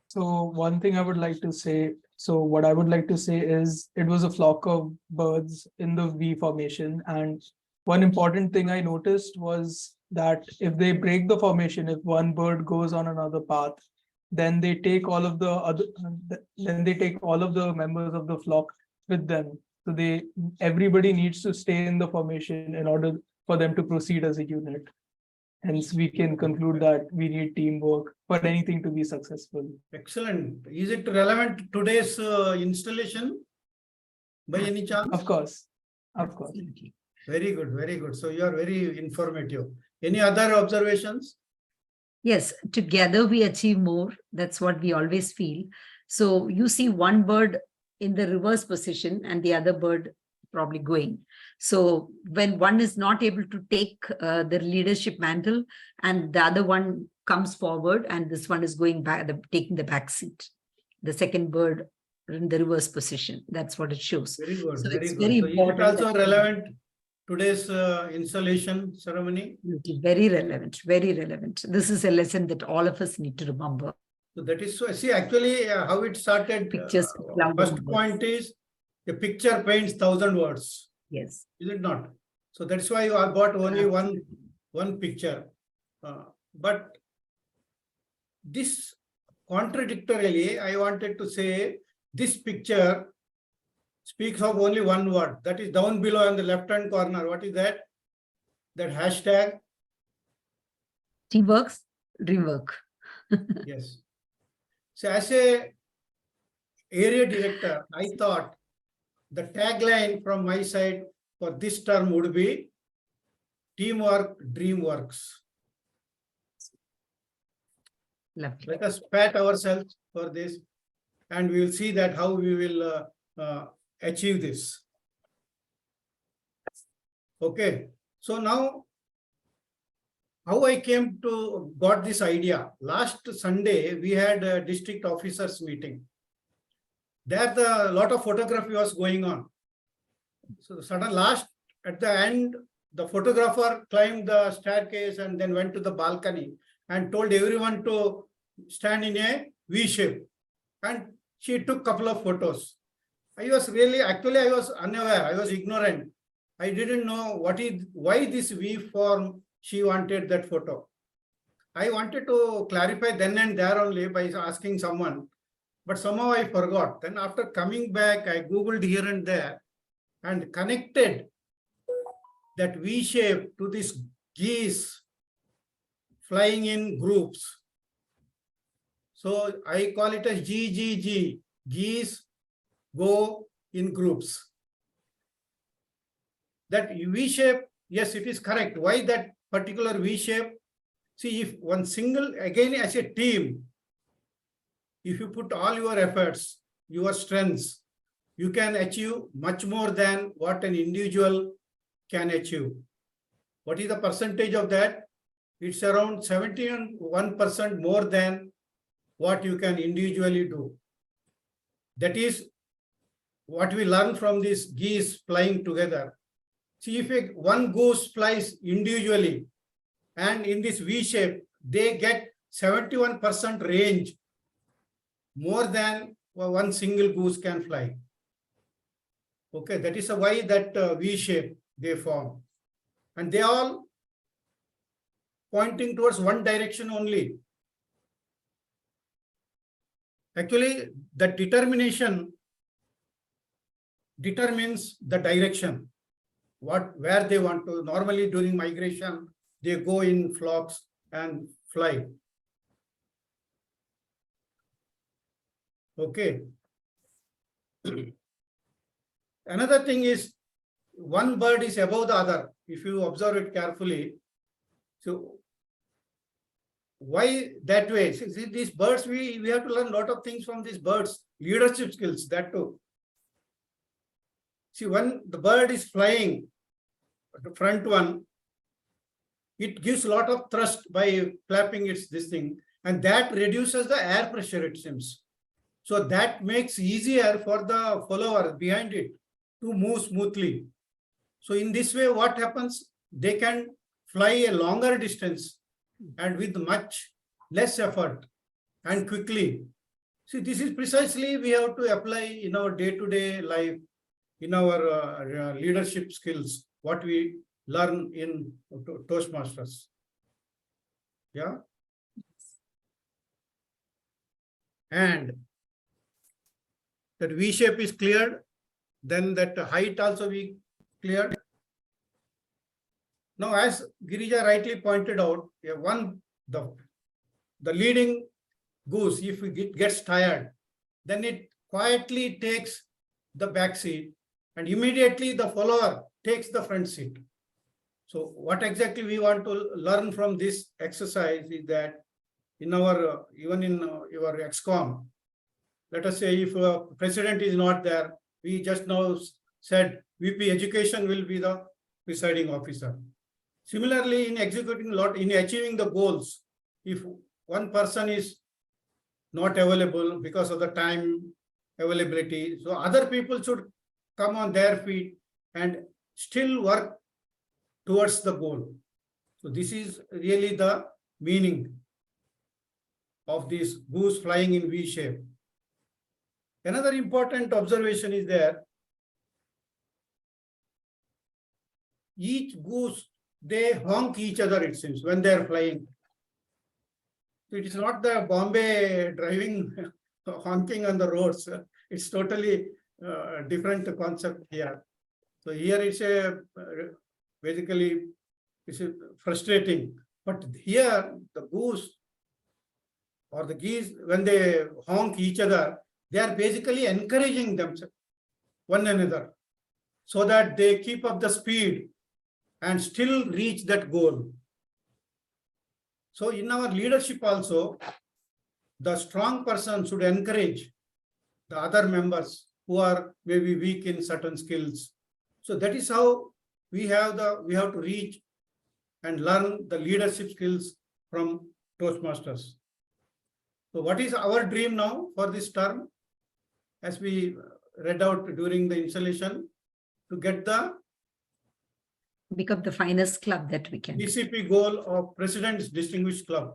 So one thing I would like to say, what I would like to say is it was a flock of birds in the V formation. And one important thing I noticed was that if they break the formation, if one bird goes on another path, then they take all of the members of the flock with them. So everybody needs to stay in the formation in order for them to proceed as a unit. Hence, we can conclude that we need teamwork for anything to be successful. Excellent. Is it relevant to today's installation by any chance? Of course. Of course. Very good. Very good. So you are very informative. Any other observations? Yes, together we achieve more. That's what we always feel. So you see one bird in the reverse position and the other bird probably going. So when one is not able to take the leadership mantle and the other one comes forward and this one is going back, taking the back seat, the second bird in the reverse position. That's what it shows. Very good. So Very it's good. very So is it important. also relevant today's installation ceremony? Very relevant. Very relevant. This is a lesson that all of us need to remember. So that is so. See, actually, how it started. Pictures. First point is a picture paints 1,000 words. Yes. Is it not? So that's why I bought only one picture. But this contradictorily, I wanted to say this picture speaks of only one word. That is down below on the left-hand corner. What is that? That hashtag? Teamwork, dreamwork. Yes. So as a area director, I thought the tagline from my side for this term would be teamwork, dreamworks. Lovely. Let us pat ourselves for this and we will see that how we will achieve this. Okay. So now how I came to got this idea. Last Sunday, we had a district officers meeting. There a lot of photography was going on. So at the end, the photographer climbed the staircase and then went to the balcony and told everyone to stand in a V shape. And she took a couple of photos. I was unaware, I was ignorant. I didn't know why this V form she wanted that photo. I wanted to clarify then and there only by asking someone, but somehow I forgot. Then after coming back, I Googled here and there and connected that V shape to this geese flying in groups. So I call it as GGG, geese go in groups. That V shape, yes, it is correct. Why that particular V shape? See, if one single, again as a team, if you put all your efforts, your strengths, you can achieve much more than what an individual can achieve. What is the percentage of that? It's around 71% more than what you can individually do. That is what we learn from these geese flying together. See, if one goose flies individually and in this V shape, they get 71% range, more than one single goose can fly. Okay, that is why that V shape they form. And they all pointing towards one direction only. Actually, the determination determines the direction, where they want to. Normally during migration, they go in flocks and fly. Okay. Another thing is, one bird is above the other. If you observe it carefully, so why that way? See, these birds, we have to learn a lot of things from these birds. Leadership skills, that too. See, when the bird is flying, the front one, it gives a lot of thrust by flapping its this thing, and that reduces the air pressure, it seems. So that makes easier for the follower behind it to move smoothly. So in this way, what happens? They can fly a longer distance and with much less effort and quickly. See, this is precisely we have to apply in our day-to-day life, in our leadership skills, what we learn in Toastmasters. Yeah. And that V shape is cleared, then that height also we cleared. Now, as Girija rightly pointed out, the leading goose, if it gets tired, then it quietly takes the back seat and immediately the follower takes the front seat. So what exactly we want to learn from this exercise is that in our, even in your XCOM, let us say if a president is not there, we just now said VP Education will be the presiding officer. Similarly, in achieving the goals, if one person is not available because of the time availability, so other people should come on their feet and still work towards the goal. So this is really the meaning of this goose flying in V shape. Another important observation is there. Each goose, they honk each other, it seems, when they are flying. So it is not the Bombay driving honking on the roads. It's totally different concept here. So here it's basically it's frustrating. But here the goose or the geese, when they honk each other, they are basically encouraging themselves, one another, so that they keep up the speed and still reach that goal. So in our leadership also, the strong person should encourage the other members who are maybe weak in certain skills. So that is how we have to reach and learn the leadership skills from Toastmasters. So what is our dream now for this term? As we read out during the installation, to get the become the finest club that we can. DCP goal of President's Distinguished Club.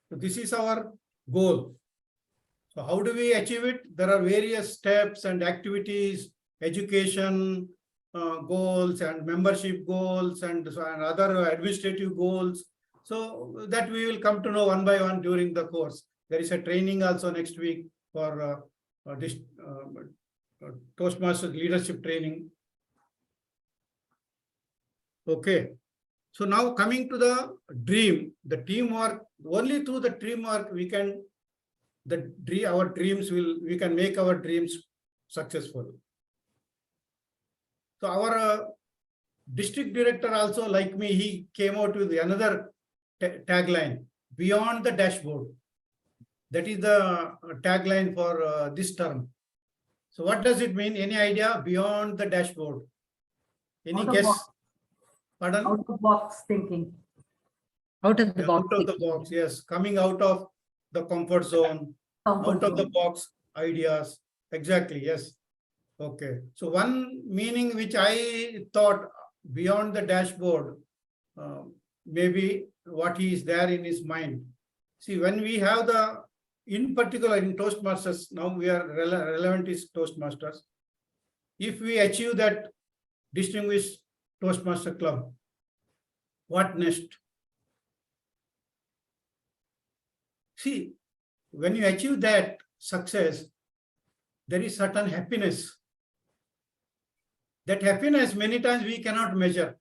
So this is our goal. So how do we achieve it? There are various steps and activities, education goals and membership goals and other administrative goals. So that we will come to know one by one during the course. There is a training also next week for Toastmasters leadership training. Okay. So now coming to the dream, the teamwork, only through the teamwork we can, we can make our dreams successful. So our district director also, like me, he came out with another tagline, beyond the dashboard. That is the tagline for this term. So what does it mean? Any idea? Beyond the dashboard. Any guess? Pardon? Out of the box thinking. Out of the box. Out of the box, yes. Coming out of the comfort zone, out of the box ideas. Exactly, yes. Okay. So one meaning which I thought beyond the dashboard, maybe what he is there in his mind. See, when we have in particular in Toastmasters, now we are relevant is Toastmasters. If we achieve that distinguished Toastmaster club, what next? See, when you achieve that success, there is certain happiness. That happiness many times we cannot measure.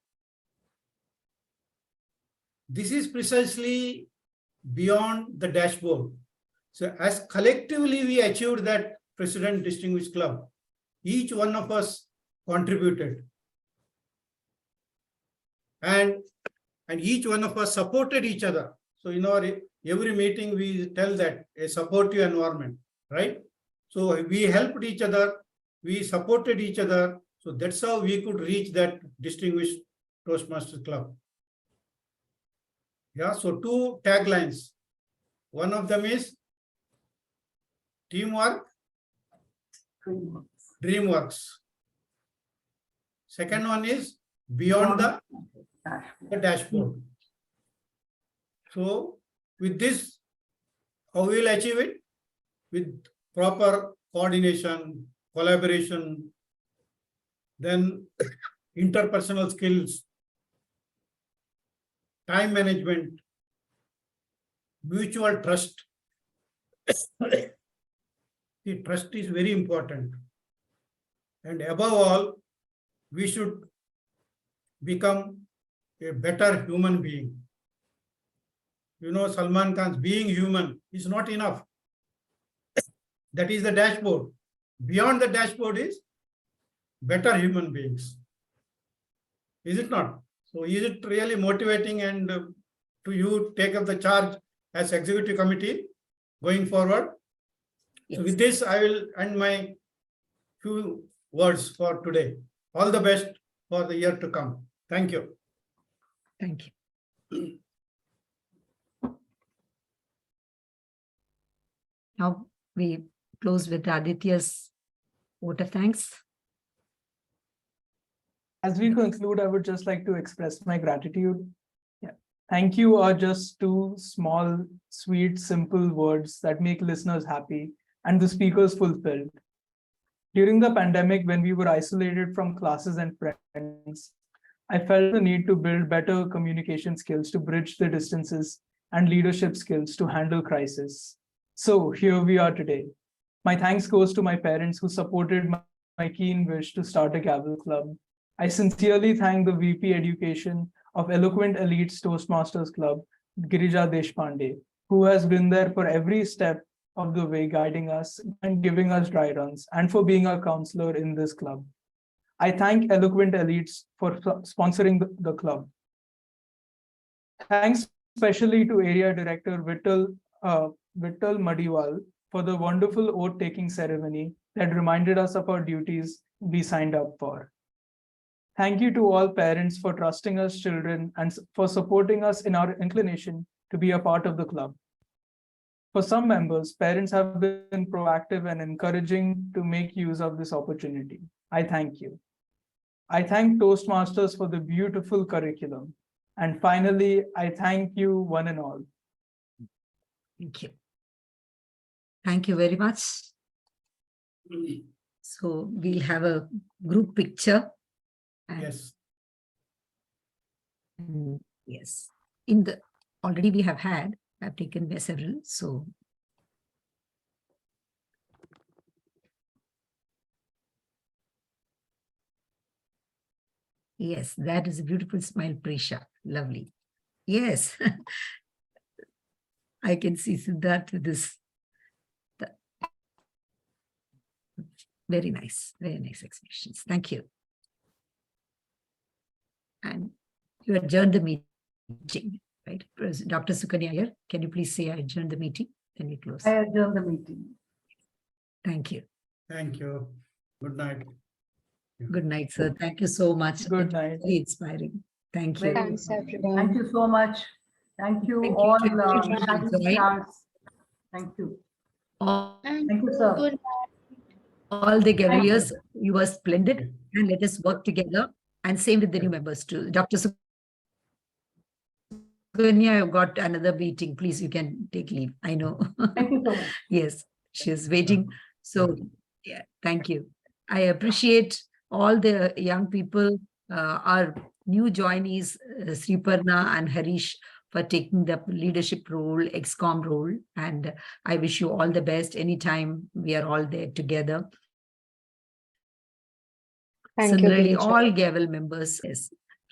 This is precisely beyond the dashboard. So as collectively we achieved that President Distinguished Club, each one of us contributed. And each one of us supported each other. So in our every meeting we tell that a supportive environment, right? So we helped each other, we supported each other. So that's how we could reach that distinguished Toastmasters Club. Yeah, so two taglines. One of them is teamwork, dreamworks. Second one is beyond the dashboard. So with this, how we will achieve it? With proper coordination, collaboration, then interpersonal skills, time management, mutual trust. The trust is very important. And above all, we should become a better human being. You know, Salman Khan's being human is not enough. That is the dashboard. Beyond the dashboard is better human beings. Is it not? So is it really motivating and to you take up the charge as executive committee going forward? Yes. So with this, I will end my few words for today. All the best for the year to come. Thank you. Thank you. Now we close with Aditya's vote of thanks. As we conclude, I would just like to express my gratitude. Yeah. Thank you are just two small, sweet, simple words that make listeners happy and the speakers fulfilled. During the pandemic, when we were isolated from classes and friends, I felt the need to build better communication skills to bridge the distances and leadership skills to handle crisis. So here we are today. My thanks goes to my parents who supported my keen wish to start a Gavel club. I sincerely thank the VP Education of Eloquent Elites Toastmasters Club, Girija Deshpande, who has been there for every step of the way, guiding us and giving us dry runs, and for being our counselor in this club. I thank Eloquent Elites for sponsoring the club. Thanks especially to Area Director Vittal Madival for the wonderful oath-taking ceremony that reminded us of our duties we signed up for. Thank you to all parents for trusting us children and for supporting us in our inclination to be a part of the club. For some members, parents have been proactive and encouraging to make use of this opportunity. I thank you. I thank Toastmasters for the beautiful curriculum. And finally, I thank you one and all. Thank you. Thank you very much. So we'll have a group picture. Yes. Yes. Already we have had, I've taken several. So yes, that is a beautiful smile, Prisha. Lovely. Yes. I can see Siddharth with this. Very nice expressions. Thank you. And you adjourned the meeting, right? Dr. Sukanya Iyer, can you please say I adjourned the meeting? Then we close. I adjourn the meeting. Thank you. Thank you. Good night. Good night, sir. Thank you so much. Good night. Very inspiring. Thank you. Thanks, everyone. Thank you so much. Thank you all. Thank you. Thank you, sir. Good All the Gaveliers, you were splendid, and let us work together. And same with the new members too. Dr. Sukanya Sukanya, I've got another meeting. Please, you can take leave. I know. Thank you so much. Yes, she's waiting. So, yeah, thank you. I appreciate all the young people, our new joinees, Sreeparna and Harish, for taking the leadership role, ExCom role. And I wish you all the best anytime we are all there together. Thank you, Similarly, Girija. all Gavel members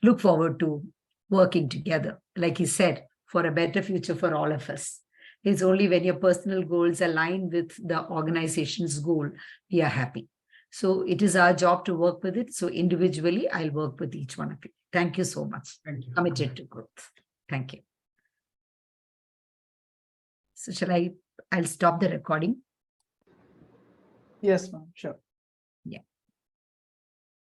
look forward to working together, like he said, for a better future for all of us. It's only when your personal goals align with the organization's goal, we are happy. So it is our job to work with it. So individually, I'll work with each one of you. Thank you so much. Thank you. Committed to growth. Thank you. So I'll stop the recording. Yes, ma'am. Sure.